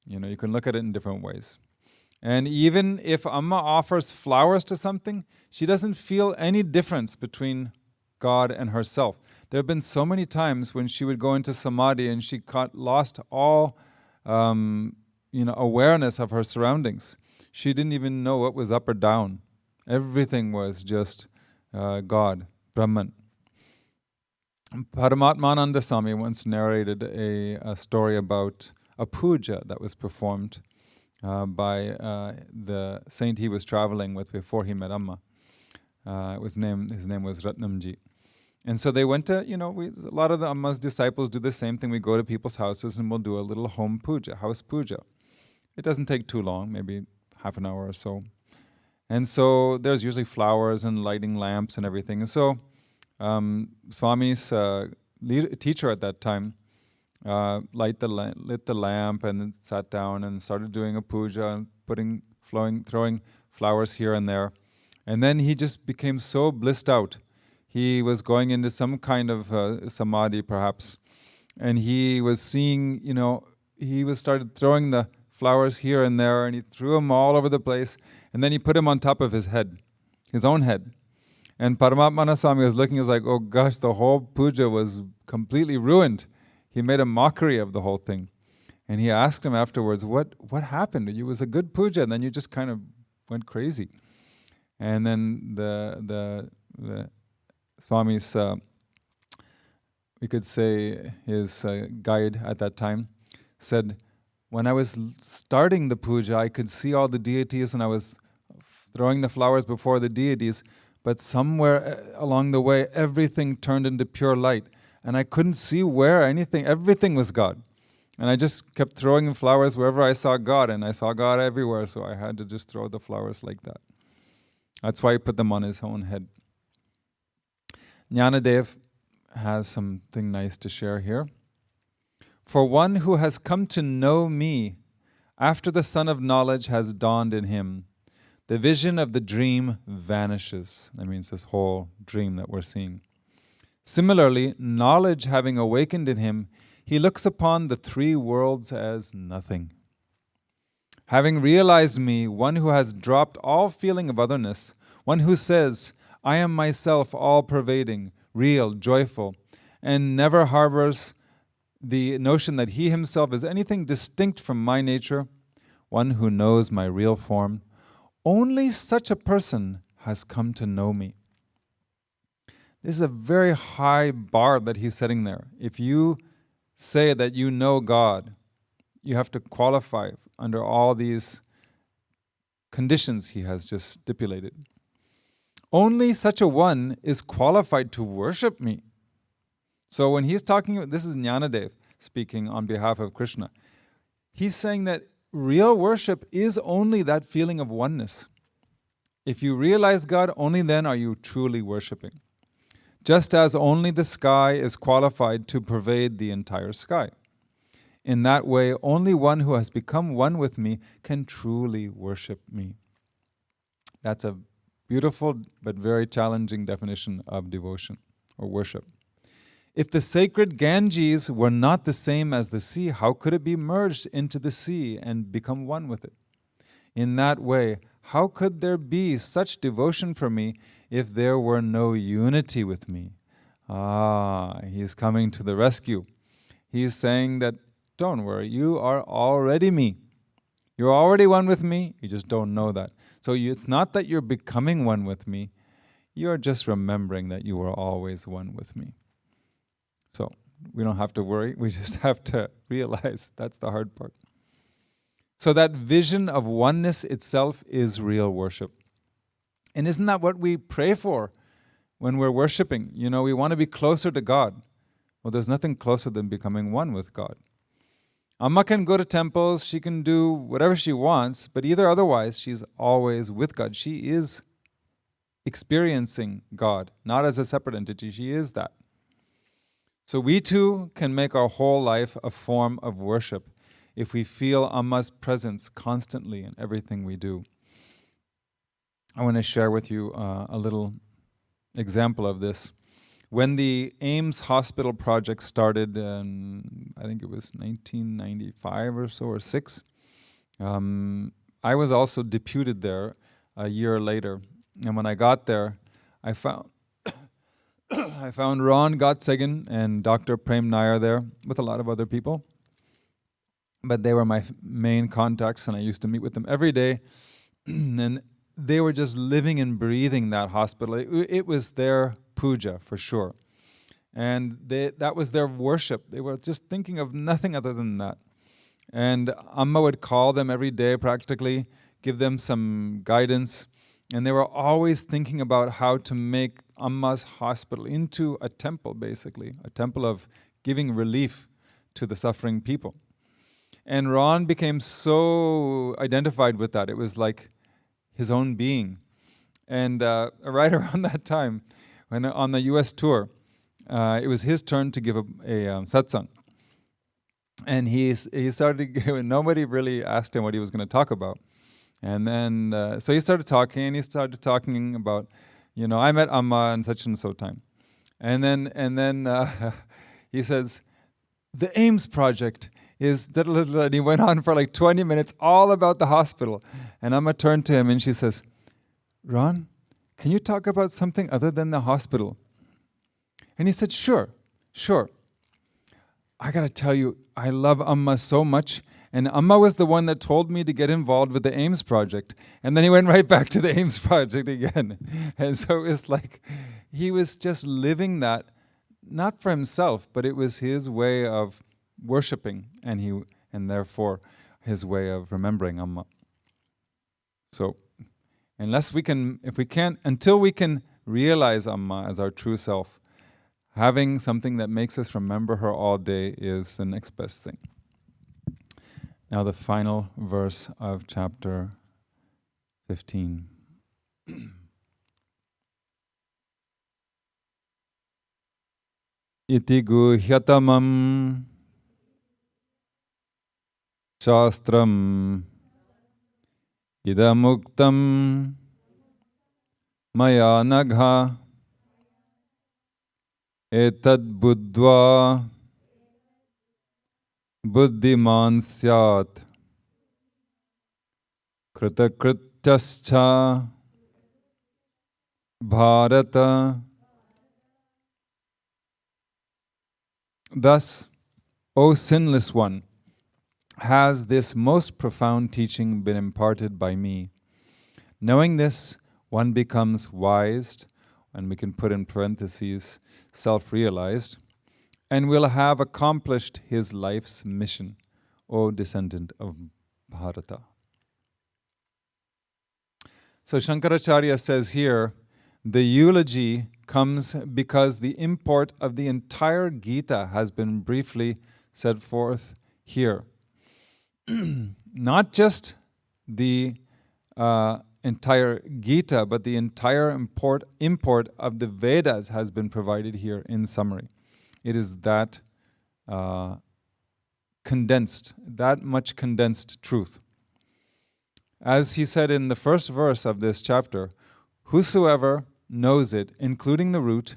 you can look at it in different ways. And even if Amma offers flowers to something, she doesn't feel any difference between God and herself. There have been so many times when she would go into samadhi and she lost all, awareness of her surroundings. She didn't even know what was up or down. Everything was just God, Brahman. Paramatmananda Swami once narrated a story about a puja that was performed by the saint he was traveling with before he met Amma. His name was Ratnamji. And so they went to, a lot of the Amma's disciples do the same thing. We go to people's houses and we'll do a little home puja, house puja. It doesn't take too long, maybe half an hour or so. And so there's usually flowers and lighting lamps and everything. And so Swami's teacher at that time lit the lamp and then sat down and started doing a puja and throwing flowers here and there. And then he just became so blissed out. He was going into some kind of samadhi perhaps. And he was seeing, started throwing the flowers here and there, and he threw them all over the place. And then he put them on top of his head, his own head. And Paramatmana Swami was looking, he was like, oh gosh, the whole puja was completely ruined. He made a mockery of the whole thing. And he asked him afterwards, what happened? It was a good puja, and then you just kind of went crazy. And then the Swami's, we could say his guide at that time, said, when I was starting the puja, I could see all the deities and I was throwing the flowers before the deities, but somewhere along the way, everything turned into pure light. And I couldn't see where everything was God. And I just kept throwing the flowers wherever I saw God, and I saw God everywhere, so I had to just throw the flowers like that. That's why he put them on his own head. Jnanadev has something nice to share here. For one who has come to know me, after the sun of knowledge has dawned in him, the vision of the dream vanishes. That means this whole dream that we're seeing. Similarly, knowledge having awakened in him, he looks upon the three worlds as nothing. Having realized me, one who has dropped all feeling of otherness, one who says, I am myself all-pervading, real, joyful, and never harbors the notion that he himself is anything distinct from my nature, one who knows my real form, only such a person has come to know me. This is a very high bar that he's setting there. If you say that you know God, you have to qualify under all these conditions he has just stipulated. Only such a one is qualified to worship me. So when he's talking, this is Jnanadev speaking on behalf of Krishna. He's saying that real worship is only that feeling of oneness. If you realize God, only then are you truly worshiping. Just as only the sky is qualified to pervade the entire sky. In that way, only one who has become one with me can truly worship me. That's a beautiful but very challenging definition of devotion or worship. If the sacred Ganges were not the same as the sea, how could it be merged into the sea and become one with it? In that way, how could there be such devotion for me if there were no unity with me? He's coming to the rescue. He's saying that, don't worry, you are already me. You're already one with me, you just don't know that. So it's not that you're becoming one with me, you're just remembering that you were always one with me. So we don't have to worry, we just have to realize that's the hard part. So that vision of oneness itself is real worship. And isn't that what we pray for when we're worshiping? You know, we want to be closer to God. Well, there's nothing closer than becoming one with God. Amma can go to temples, she can do whatever she wants, but either otherwise, she's always with God. She is experiencing God, not as a separate entity. She is that. So we too can make our whole life a form of worship if we feel Amma's presence constantly in everything we do. I want to share with you a little example of this. When the Ames hospital project started, I think it was 1995 or so, or 6, I was also deputed there a year later. And when I got there, I found Ron Gottsagen and Dr. Prem Nair there with a lot of other people. But they were my main contacts, and I used to meet with them every day. And they were just living and breathing that hospital. It was their puja, for sure. And that was their worship. They were just thinking of nothing other than that. And Amma would call them every day practically, give them some guidance. And they were always thinking about how to make Amma's hospital into a temple, basically, a temple of giving relief to the suffering people. And Ron became so identified with that. It was like his own being. And right around that time, when on the US tour, it was his turn to give a satsang. And he started, nobody really asked him what he was going to talk about. And then, so he started talking about, I met Amma in such and so time. And then he says, the Ames project is, and he went on for like 20 minutes all about the hospital. And Amma turned to him and she says, Ron, can you talk about something other than the hospital? And he said, sure. I got to tell you, I love Amma so much. And Amma was the one that told me to get involved with the Ames project. And then he went right back to the Ames project again. And so it was like, he was just living that, not for himself, but it was his way of worshipping, and therefore his way of remembering Amma. So, until we can realize Amma as our true self, having something that makes us remember her all day is the next best thing. Now the final verse of chapter 15. Iti guhyatamam shastram idamuktam maya nagha etad buddhva buddhiman syat kritakrityascha bharata. Thus, O sinless one, has this most profound teaching been imparted by me. Knowing this, one becomes wise, and we can put in parentheses, self-realized, and will have accomplished his life's mission, O descendant of Bharata. So Shankaracharya says here, the eulogy comes because the import of the entire Gita has been briefly set forth here. Not just the entire Gita, but the entire import of the Vedas has been provided here in summary. It is that condensed, that much condensed truth. As he said in the first verse of this chapter, whosoever knows it, including the root,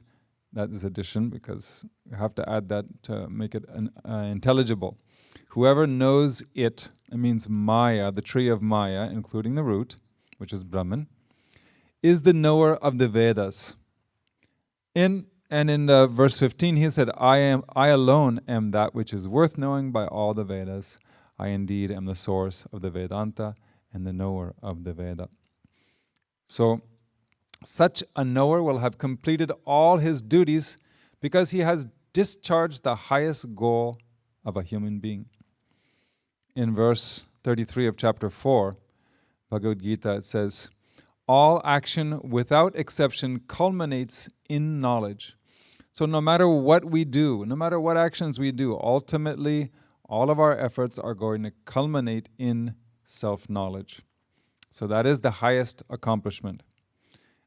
that is addition because you have to add that to make it intelligible. Whoever knows it means Maya, the tree of Maya, including the root, which is Brahman, is the knower of the Vedas. In verse 15, he said, I alone am that which is worth knowing by all the Vedas. I indeed am the source of the Vedanta and the knower of the Veda. So, such a knower will have completed all his duties because he has discharged the highest goal of a human being. In verse 33 of chapter 4, Bhagavad Gita, it says, all action without exception culminates in knowledge. So no matter what we do, no matter what actions we do, ultimately all of our efforts are going to culminate in self-knowledge. So that is the highest accomplishment.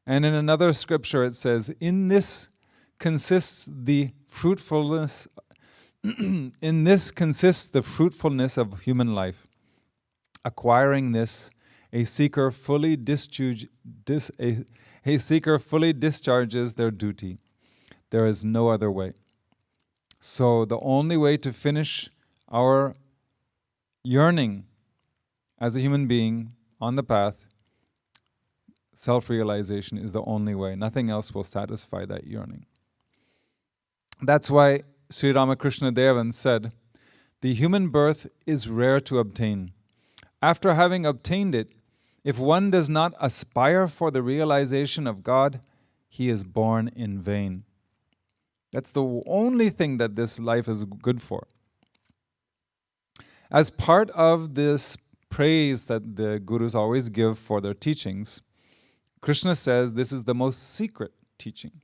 And in another scripture it says, in this consists the fruitfulness in this consists the fruitfulness of human life. Acquiring this, a seeker fully discharges their duty. There is no other way. So the only way to finish our yearning as a human being on the path, self-realization is the only way. Nothing else will satisfy that yearning. That's why Sri Ramakrishna Devan said, the human birth is rare to obtain. After having obtained it, if one does not aspire for the realization of God, he is born in vain. That's the only thing that this life is good for. As part of this praise that the gurus always give for their teachings, Krishna says this is the most secret teaching.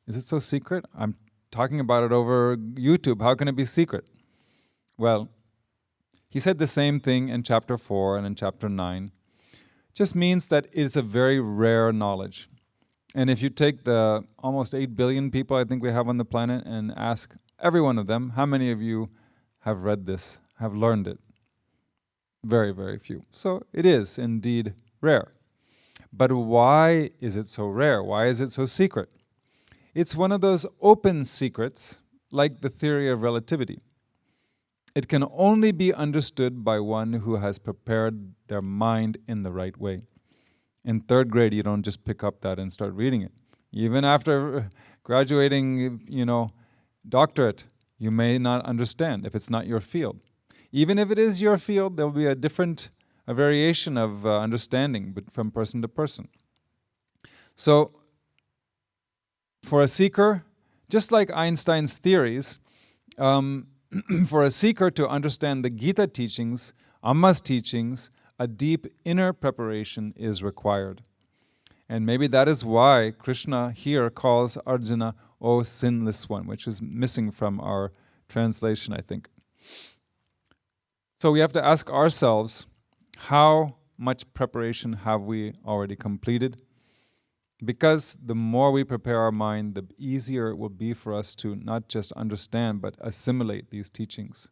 Is it so secret? I'm talking about it over YouTube. How can it be secret? Well, he said the same thing in chapter 4 and in chapter 9. Just means that it's a very rare knowledge. And if you take the almost 8 billion people I think we have on the planet and ask every one of them, how many of you have read this, have learned it? Very, very few. So it is indeed rare. But why is it so rare? Why is it so secret? It's one of those open secrets, like the theory of relativity. It can only be understood by one who has prepared their mind in the right way. In 3rd grade, you don't just pick up that and start reading it. Even after graduating, doctorate, you may not understand if it's not your field. Even if it is your field, there will be a variation of understanding but from person to person. So, for a seeker, just like Einstein's theories, for a seeker to understand the Gita teachings, Amma's teachings, a deep inner preparation is required. And maybe that is why Krishna here calls Arjuna, O sinless one, which is missing from our translation, I think. So we have to ask ourselves, how much preparation have we already completed? Because the more we prepare our mind, the easier it will be for us to not just understand, but assimilate these teachings.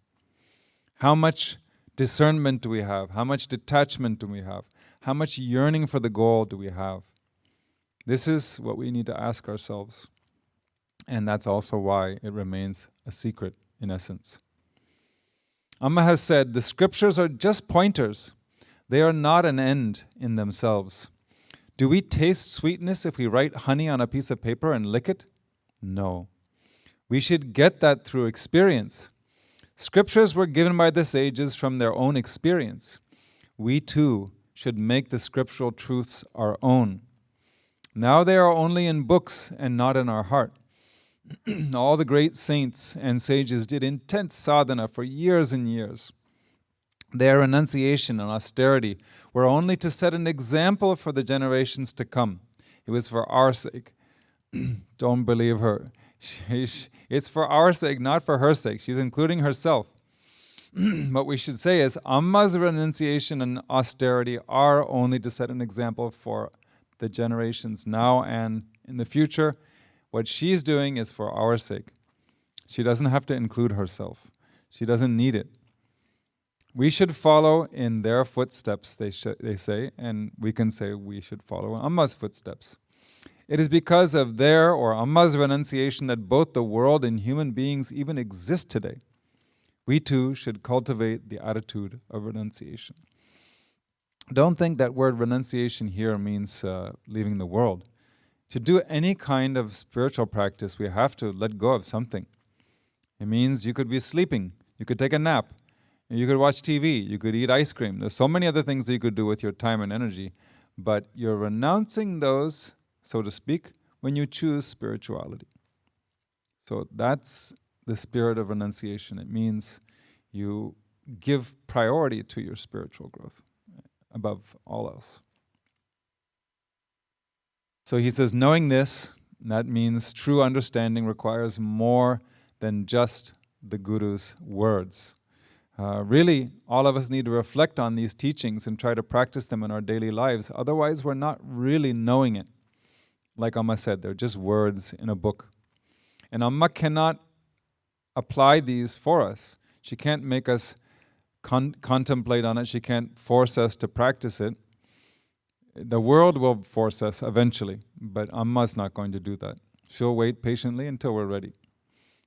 How much discernment do we have? How much detachment do we have? How much yearning for the goal do we have? This is what we need to ask ourselves. And that's also why it remains a secret, in essence. Amma has said, the scriptures are just pointers. They are not an end in themselves. Do we taste sweetness if we write honey on a piece of paper and lick it? No. We should get that through experience. Scriptures were given by the sages from their own experience. We too should make the scriptural truths our own. Now they are only in books and not in our heart. All the great saints and sages did intense sadhana for years and years. Their renunciation and austerity were only to set an example for the generations to come. It was for our sake. Don't believe her. It's for our sake, not for her sake. She's including herself. What we should say is, Amma's renunciation and austerity are only to set an example for the generations now and in the future. What she's doing is for our sake. She doesn't have to include herself. She doesn't need it. We should follow in their footsteps, they say, and we can say we should follow Amma's footsteps. It is because of their or Amma's renunciation that both the world and human beings even exist today. We too should cultivate the attitude of renunciation. Don't think that word renunciation here means leaving the world. To do any kind of spiritual practice, we have to let go of something. It means you could be sleeping, you could take a nap, you could watch TV, you could eat ice cream. There's so many other things that you could do with your time and energy, but you're renouncing those, so to speak, when you choose spirituality. So that's the spirit of renunciation. It means you give priority to your spiritual growth above all else. So he says, knowing this, that means true understanding requires more than just the Guru's words. Really, all of us need to reflect on these teachings and try to practice them in our daily lives. Otherwise, we're not really knowing it. Like Amma said, they're just words in a book. And Amma cannot apply these for us. She can't make us contemplate on it. She can't force us to practice it. The world will force us eventually, but Amma's not going to do that. She'll wait patiently until we're ready.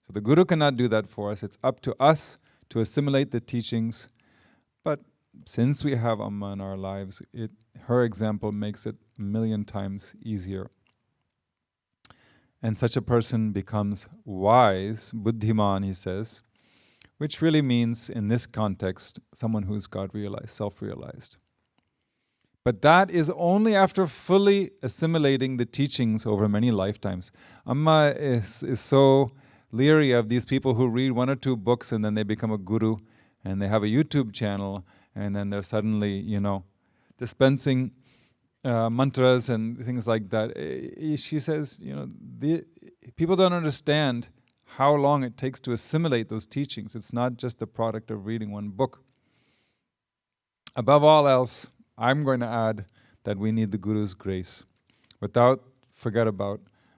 So the Guru cannot do that for us. It's up to us to assimilate the teachings. But since we have Amma in our lives, her example makes it a million times easier. And such a person becomes wise, buddhiman, he says, which really means, in this context, someone who's God-realized, self-realized. But that is only after fully assimilating the teachings over many lifetimes. Amma is so leery of these people who read one or two books and then they become a guru and they have a YouTube channel and then they're suddenly, dispensing mantras and things like that. She says, people don't understand how long it takes to assimilate those teachings. It's not just the product of reading one book. Above all else, I'm going to add that we need the Guru's grace. Without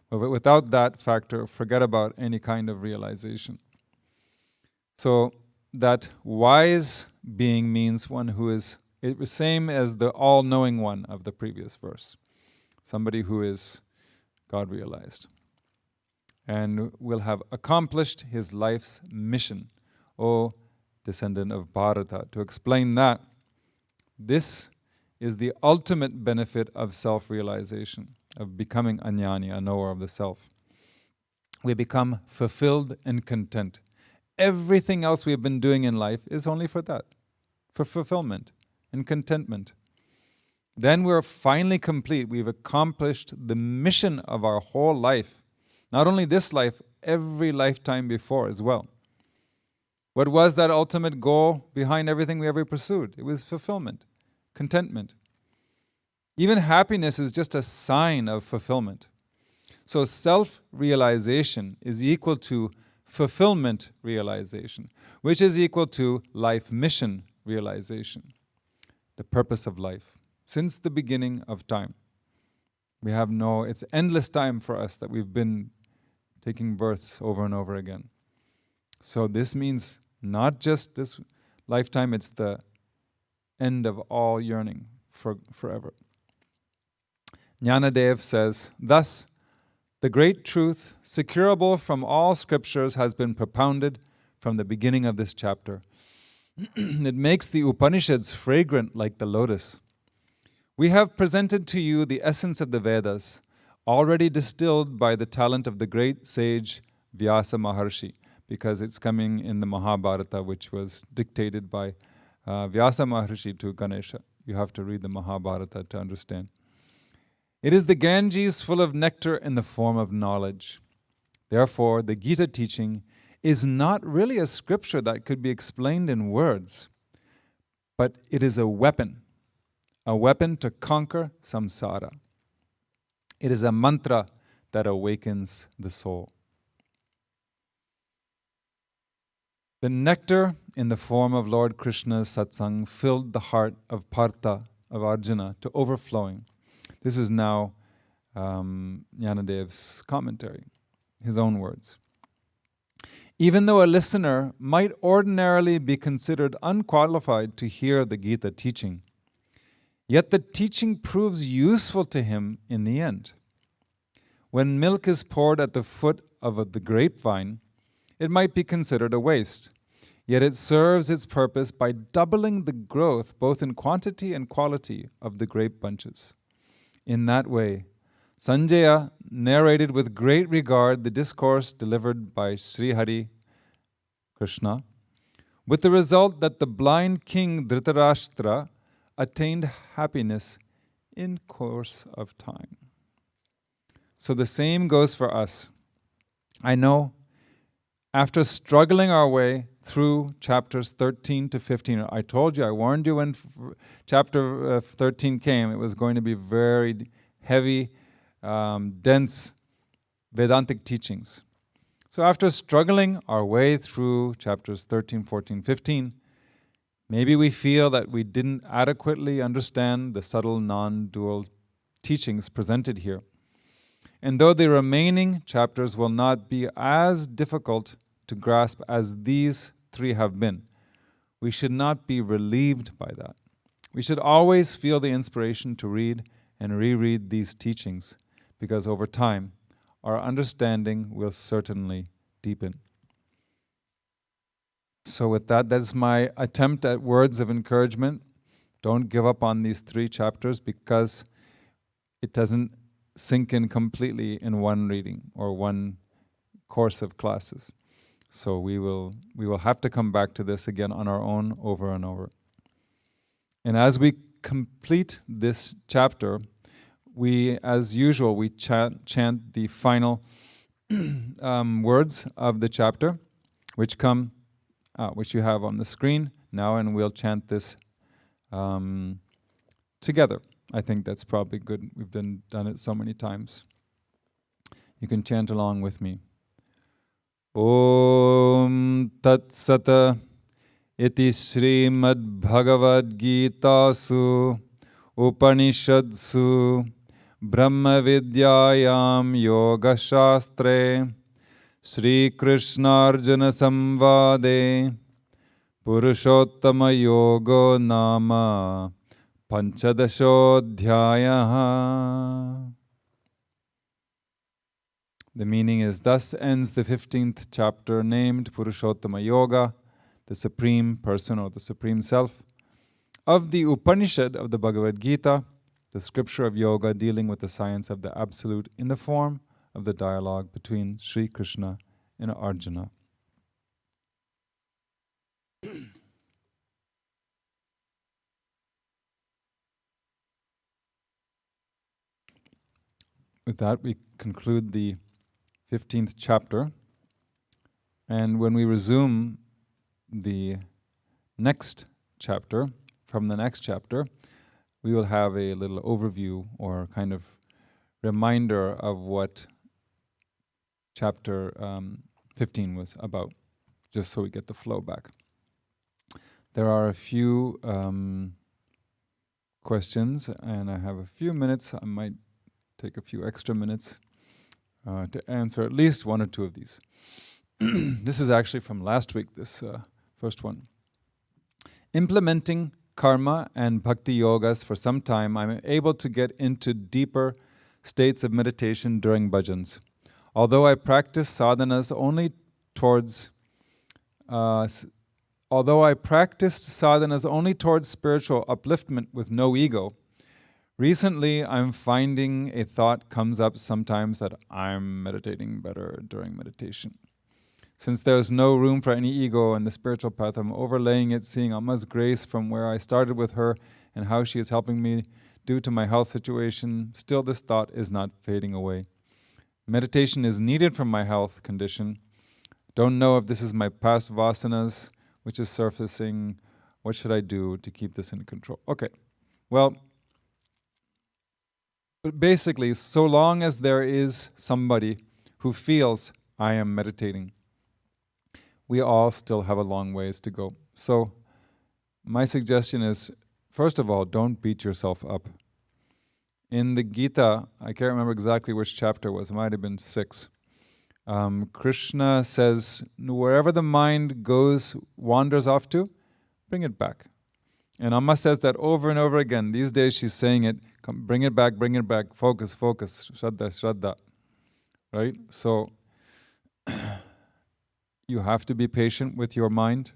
that factor, forget about any kind of realization. So that wise being means one who is the same as the all-knowing one of the previous verse. Somebody who is God-realized and will have accomplished his life's mission. O descendant of Bharata, to explain that, this is the ultimate benefit of self-realization, of becoming ajnani, a knower of the self. We become fulfilled and content. Everything else we have been doing in life is only for that, for fulfillment and contentment. Then we're finally complete. We've accomplished the mission of our whole life. Not only this life, every lifetime before as well. What was that ultimate goal behind everything we ever pursued? It was fulfillment, contentment. Even happiness is just a sign of fulfillment. So self-realization is equal to fulfillment realization, which is equal to life mission realization, the purpose of life. Since the beginning of time, it's endless time for us that we've been taking births over and over again. So this means not just this lifetime, it's the end of all yearning forever. Jnanadev says, thus, the great truth, securable from all scriptures, has been propounded from the beginning of this chapter. It makes the Upanishads fragrant like the lotus. We have presented to you the essence of the Vedas, already distilled by the talent of the great sage Vyasa Maharshi, because it's coming in the Mahabharata, which was dictated by Vyasa Maharshi to Ganesha. You have to read the Mahabharata to understand. It is the Ganges full of nectar in the form of knowledge. Therefore, the Gita teaching is not really a scripture that could be explained in words, but it is a weapon to conquer samsara. It is a mantra that awakens the soul. The nectar in the form of Lord Krishna's satsang filled the heart of Partha, of Arjuna, to overflowing. This is now Jnanadev's commentary, his own words. Even though a listener might ordinarily be considered unqualified to hear the Gita teaching, yet the teaching proves useful to him in the end. When milk is poured at the foot of the grapevine, it might be considered a waste, yet it serves its purpose by doubling the growth, both in quantity and quality, of the grape bunches. In that way, Sanjaya narrated with great regard the discourse delivered by Sri Hari Krishna, with the result that the blind king Dhritarashtra attained happiness in course of time. So the same goes for us. I know, after struggling our way through chapters 13 to 15, I told you, I warned you when chapter 13 came, it was going to be very heavy, dense Vedantic teachings. So after struggling our way through chapters 13, 14, 15, maybe we feel that we didn't adequately understand the subtle non-dual teachings presented here. And though the remaining chapters will not be as difficult to grasp as these three have been, we should not be relieved by that. We should always feel the inspiration to read and reread these teachings, because over time, our understanding will certainly deepen. So with that, that's my attempt at words of encouragement. Don't give up on these three chapters, because it doesn't sink in completely in one reading or one course of classes. So we will have to come back to this again on our own over and over. And as we complete this chapter, we, as usual, we chant the final words of the chapter, which you have on the screen now, and we'll chant this together. I think that's probably good. We've done it so many times. You can chant along with me. Om Tat Sata Iti Srimad Bhagavad Gita Su Upanishadsu Brahma Vidyayam Yoga Shastre Shri Krishna Arjuna Samvade Purushottama Yogo Nama Panchadashodhyayaha. The meaning is, thus ends the 15th chapter named Purushottama Yoga, the Supreme Person or the Supreme Self, of the Upanishad of the Bhagavad Gita, the scripture of yoga dealing with the science of the Absolute in the form of the dialogue between Sri Krishna and Arjuna. With that, we conclude the 15th chapter. And when we resume the next chapter, from the next chapter, we will have a little overview or kind of reminder of what chapter 15 was about, just so we get the flow back. There are a few questions, and I have a few minutes. I might take a few extra minutes to answer at least one or two of these. This is actually from last week, this first one. Implementing karma and bhakti yogas for some time, I'm able to get into deeper states of meditation during bhajans. Although I practiced sadhanas only towards spiritual upliftment with no ego, recently I'm finding a thought comes up sometimes that I'm meditating better during meditation. Since there's no room for any ego in the spiritual path, I'm overlaying it, seeing Amma's grace from where I started with her and how she is helping me due to my health situation. Still, this thought is not fading away. Meditation is needed for my health condition. Don't know if this is my past vasanas, which is surfacing. What should I do to keep this in control? Okay, well, but basically, so long as there is somebody who feels I am meditating, we all still have a long ways to go. So my suggestion is, first of all, don't beat yourself up. In the Gita, I can't remember exactly which chapter it was, it might have been 6. Krishna says, wherever the mind wanders off to, bring it back. And Amma says that over and over again. These days she's saying it, bring it back, focus, shraddha, shraddha. Right? So, you have to be patient with your mind.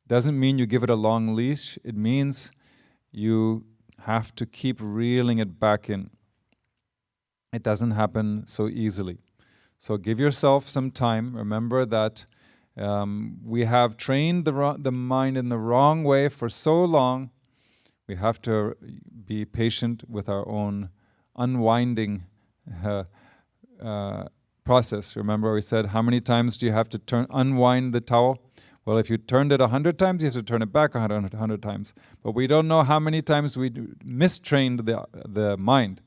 Doesn't mean you give it a long leash. It means you have to keep reeling it back in. It doesn't happen so easily. So give yourself some time. Remember that we have trained the mind in the wrong way for so long. We have to be patient with our own unwinding process. Remember we said, how many times do you have to unwind the towel? Well, if you turned it 100 times, you have to turn it back 100 times. But we don't know how many times we mistrained the mind.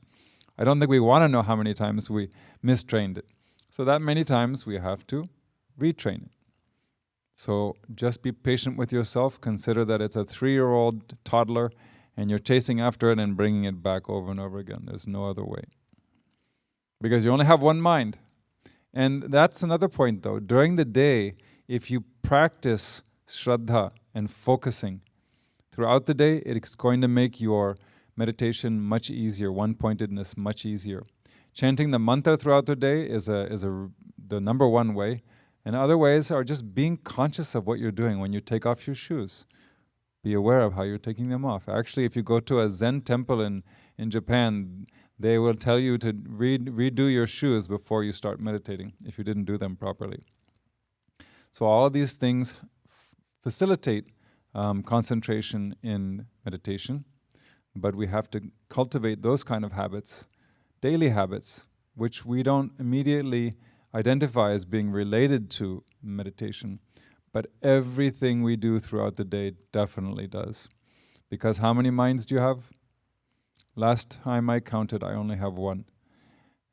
I don't think we want to know how many times we mistrained it. So that many times we have to retrain it. So just be patient with yourself. Consider that it's a 3-year-old toddler and you're chasing after it and bringing it back over and over again. There's no other way. Because you only have one mind. And that's another point though. During the day, if you practice Shraddha and focusing throughout the day, it's going to make your meditation much easier, one-pointedness much easier. Chanting the mantra throughout the day is the number one way. And other ways are just being conscious of what you're doing when you take off your shoes. Be aware of how you're taking them off. Actually, if you go to a Zen temple in Japan, they will tell you to redo your shoes before you start meditating if you didn't do them properly. So all of these things facilitate concentration in meditation, but we have to cultivate those kind of habits, daily habits, which we don't immediately identify as being related to meditation, but everything we do throughout the day definitely does. Because how many minds do you have? Last time I counted, I only have one.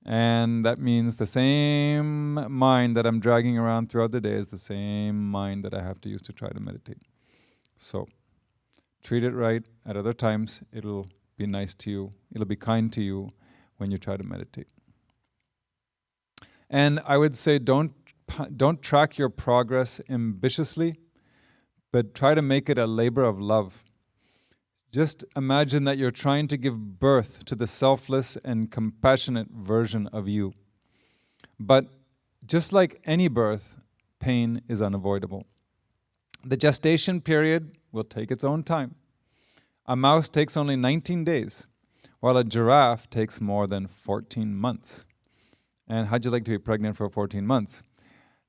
And that means the same mind that I'm dragging around throughout the day is the same mind that I have to use to try to meditate. So, treat it right. At other times, it'll be nice to you. It'll be kind to you when you try to meditate. And I would say don't track your progress ambitiously, but try to make it a labor of love. Just imagine that you're trying to give birth to the selfless and compassionate version of you. But just like any birth, pain is unavoidable. The gestation period will take its own time. A mouse takes only 19 days, while a giraffe takes more than 14 months. And how'd you like to be pregnant for 14 months?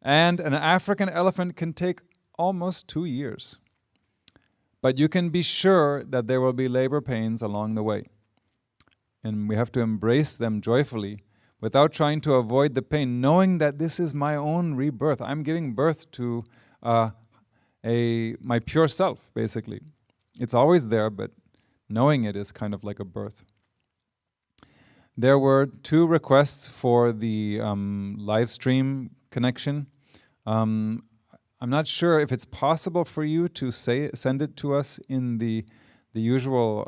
And an African elephant can take almost 2 years. But you can be sure that there will be labor pains along the way. And we have to embrace them joyfully without trying to avoid the pain, knowing that this is my own rebirth. I'm giving birth to my pure self, basically. It's always there, but knowing it is kind of like a birth. There were 2 requests for the live stream connection. I'm not sure if it's possible for you to send it to us in the usual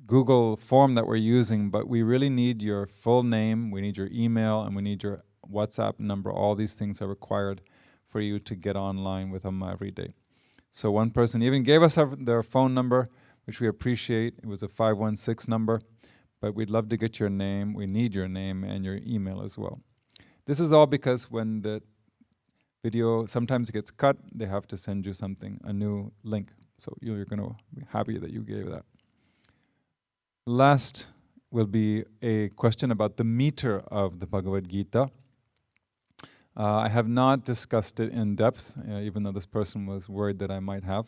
Google form that we're using, but we really need your full name, we need your email, and we need your WhatsApp number. All these things are required for you to get online with them every day. So one person even gave us their phone number, which we appreciate. It was a 516 number. But we'd love to get your name. We need your name and your email as well. This is all because when the video sometimes gets cut, they have to send you something, a new link. So you're going to be happy that you gave that. Last will be a question about the meter of the Bhagavad Gita. I have not discussed it in depth, even though this person was worried that I might have.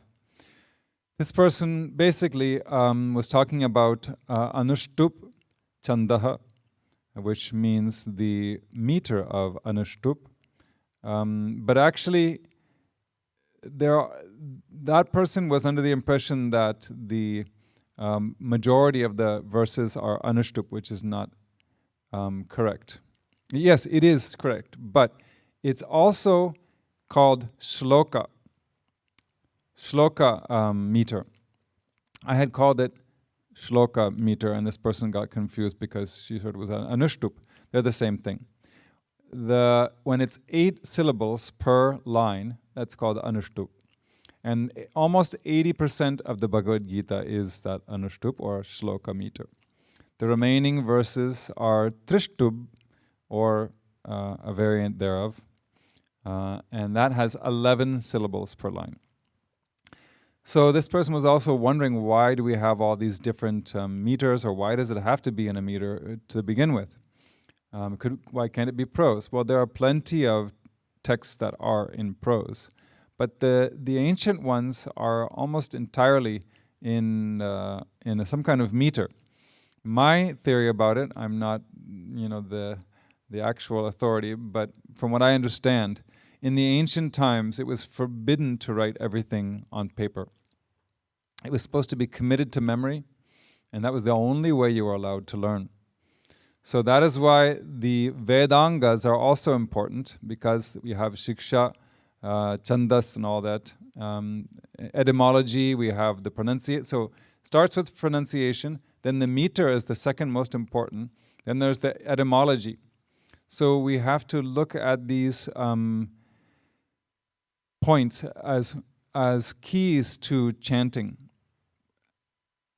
This person basically was talking about Anushtup Chandaha, which means the meter of Anushtup. But actually, that person was under the impression that the majority of the verses are Anushtup, which is not correct. Yes, it is correct, but it's also called shloka. Shloka meter. I had called it shloka meter, and this person got confused because she thought it was anushtup. They're the same thing. When it's 8 syllables per line, that's called anushtup. And almost 80% of the Bhagavad Gita is that anushtup or shloka meter. The remaining verses are trishtub, or a variant thereof, and that has 11 syllables per line. So this person was also wondering, why do we have all these different meters, or why does it have to be in a meter to begin with? Why can't it be prose? Well, there are plenty of texts that are in prose, but the ancient ones are almost entirely in some kind of meter. My theory about it, I'm not, the actual authority, but from what I understand, in the ancient times, it was forbidden to write everything on paper. It was supposed to be committed to memory, and that was the only way you were allowed to learn. So that is why the Vedangas are also important, because we have Shiksha, Chandas and all that. Etymology, we have the pronunciation. So starts with pronunciation, then the meter is the second most important, then there's the etymology. So we have to look at these points as keys to chanting.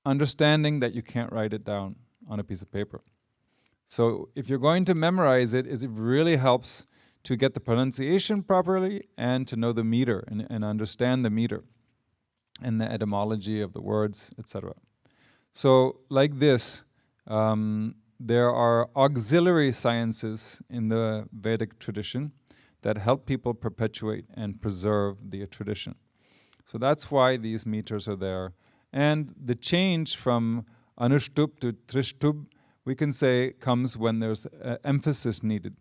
Understanding that you can't write it down on a piece of paper. So if you're going to memorize it, it really helps to get the pronunciation properly and to know the meter and understand the meter and the etymology of the words, etc. So like this, there are auxiliary sciences in the Vedic tradition that help people perpetuate and preserve the tradition. So that's why these meters are there. And the change from Anushtup to Trishtub, we can say, comes when there's emphasis needed.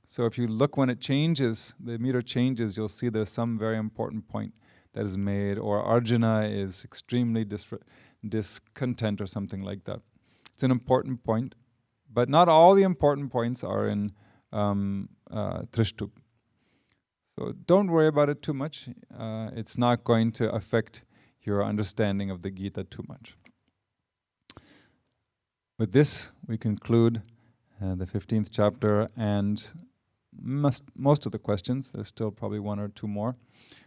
So if you look when it changes, the meter changes, you'll see there's some very important point that is made, or Arjuna is extremely discontent or something like that. It's an important point, but not all the important points are in Trishtub. So don't worry about it too much. It's not going to affect your understanding of the Gita too much. With this, we conclude the 15th chapter and most of the questions. There's still probably one or two more.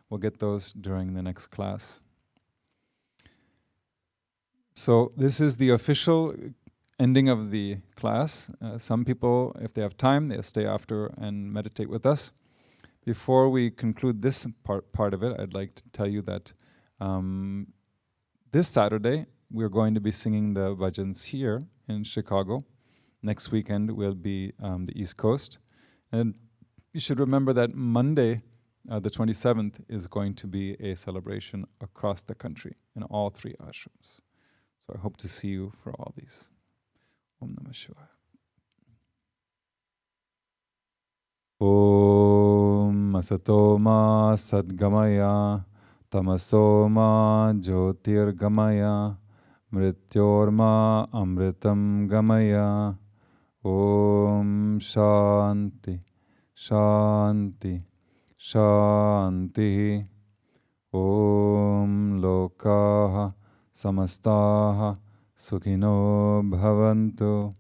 We'll get those during the next class. So this is the official ending of the class. Some people, if they have time, they'll stay after and meditate with us. Before we conclude this part of it, I'd like to tell you that this Saturday, we're going to be singing the bhajans here in Chicago. Next weekend will be the East Coast. And you should remember that Monday, the 27th, is going to be a celebration across the country in all three ashrams. So I hope to see you for all these. Om Namah Shivaya. Om Asato Ma Sadgamaya Tamaso Ma Jyotirgamaya Mrityorma Amritam Gamaya. Om Shanti Shanti Shanti. Om Lokaha Samastaha Sukhino Bhavantu.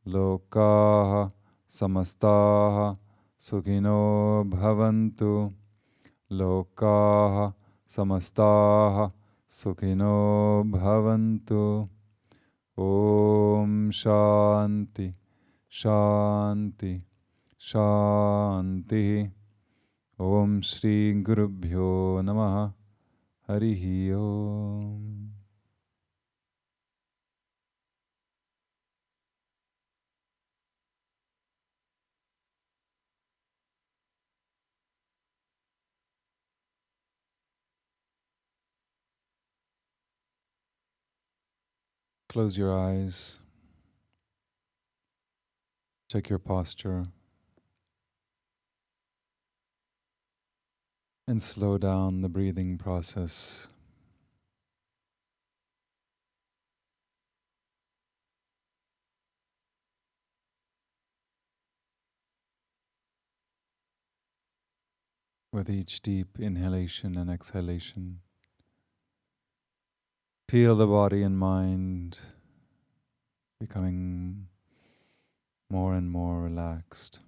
Lokaha Samastaha Sukhino Bhavantu. Lokaha Samastaha Sukhino Bhavantu. Om Shanti Shanti Shanti. Om Shri Gurubhyo Namaha. Harihi Om. Close your eyes. Check your posture. And slow down the breathing process. With each deep inhalation and exhalation, feel the body and mind becoming more and more relaxed.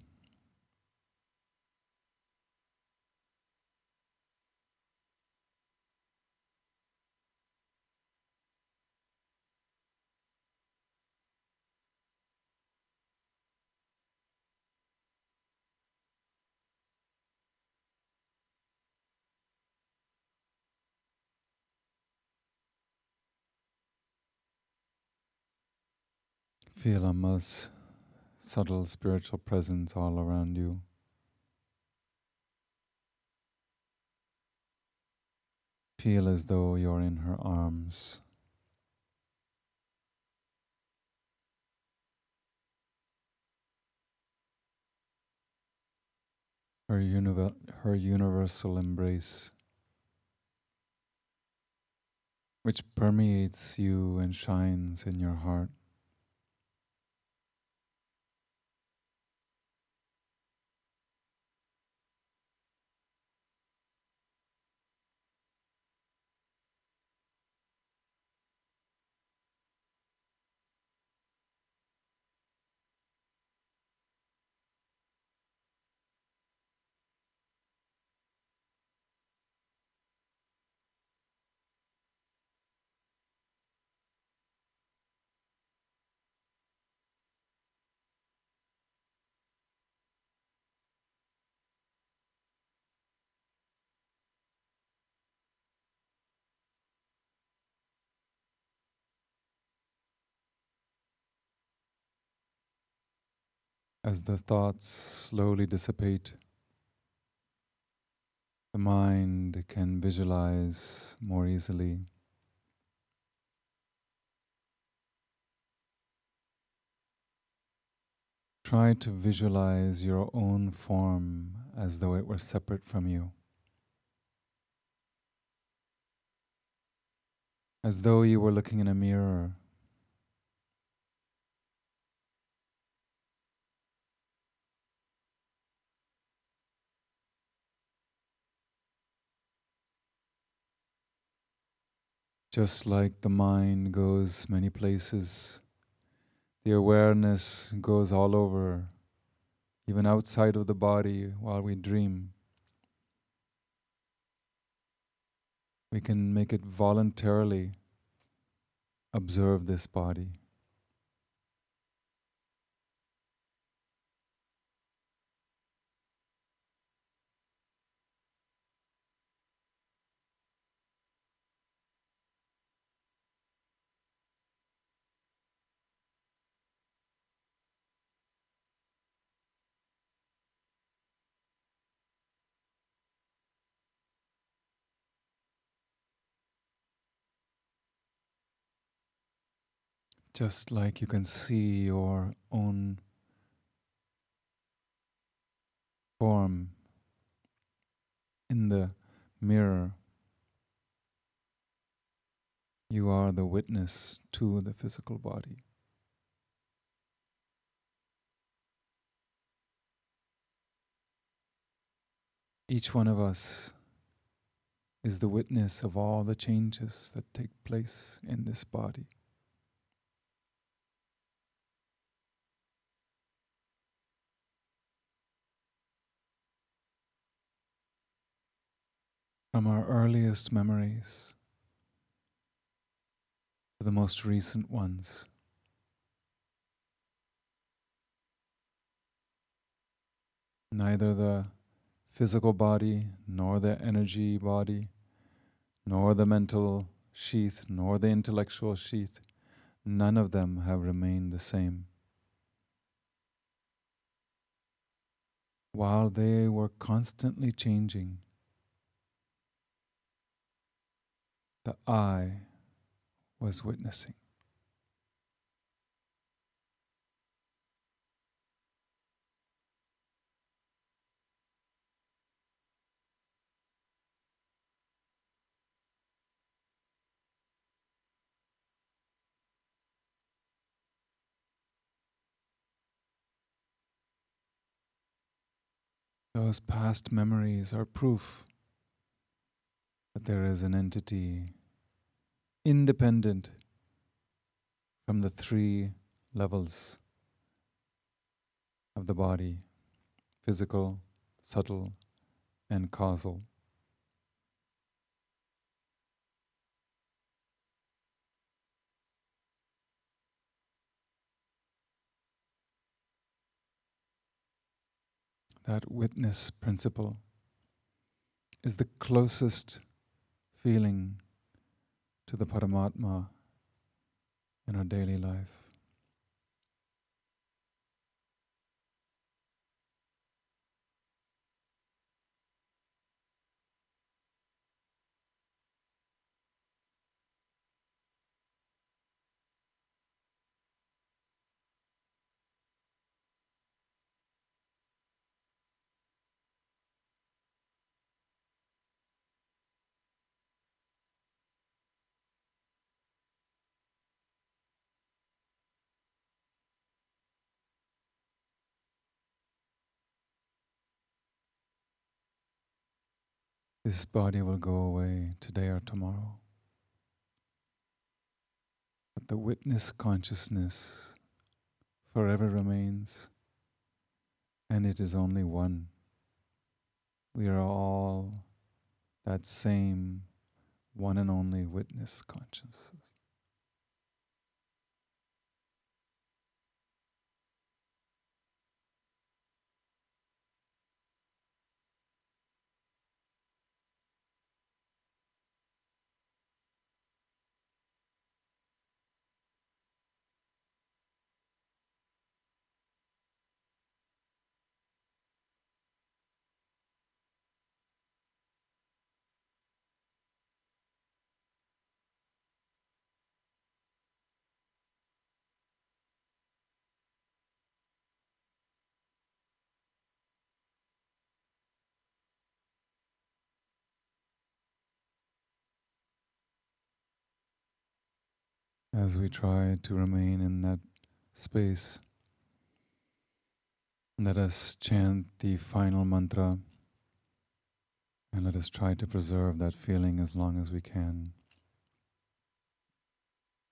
Feel Amma's subtle spiritual presence all around you. Feel as though you're in her arms. Her universal embrace, which permeates you and shines in your heart. As the thoughts slowly dissipate, the mind can visualize more easily. Try to visualize your own form as though it were separate from you, as though you were looking in a mirror. Just like the mind goes many places, the awareness goes all over, even outside of the body while we dream. We can make it voluntarily observe this body. Just like you can see your own form in the mirror, you are the witness to the physical body. Each one of us is the witness of all the changes that take place in this body. From our earliest memories to the most recent ones, neither the physical body, nor the energy body, nor the mental sheath, nor the intellectual sheath, none of them have remained the same. While they were constantly changing, the I was witnessing. Those past memories are proof that there is an entity independent from the three levels of the body: physical, subtle, and causal. That witness principle is the closest feeling to the Paramatma in our daily life. This body will go away today or tomorrow, but the witness consciousness forever remains, and it is only one. We are all that same one and only witness consciousness. As we try to remain in that space, let us chant the final mantra and let us try to preserve that feeling as long as we can.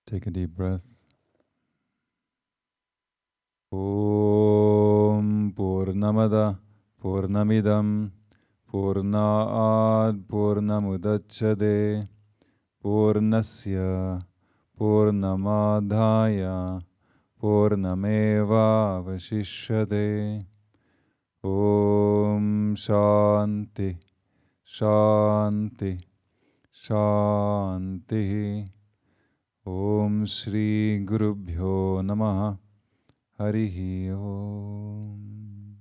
Take a deep breath. Om Purnamada Purnamidam Purnaad Purnamudachyate Purnasya Purnamadhaya Purnameva Vashishyate. Om Shanti Shanti Shanti. Om Shri Gurubhyo Namaha. Harihi Om.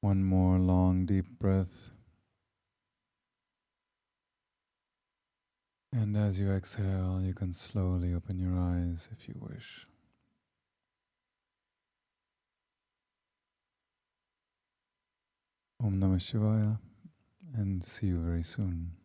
One more long deep breath. And as you exhale, you can slowly open your eyes if you wish. Om Namah Shivaya, and see you very soon.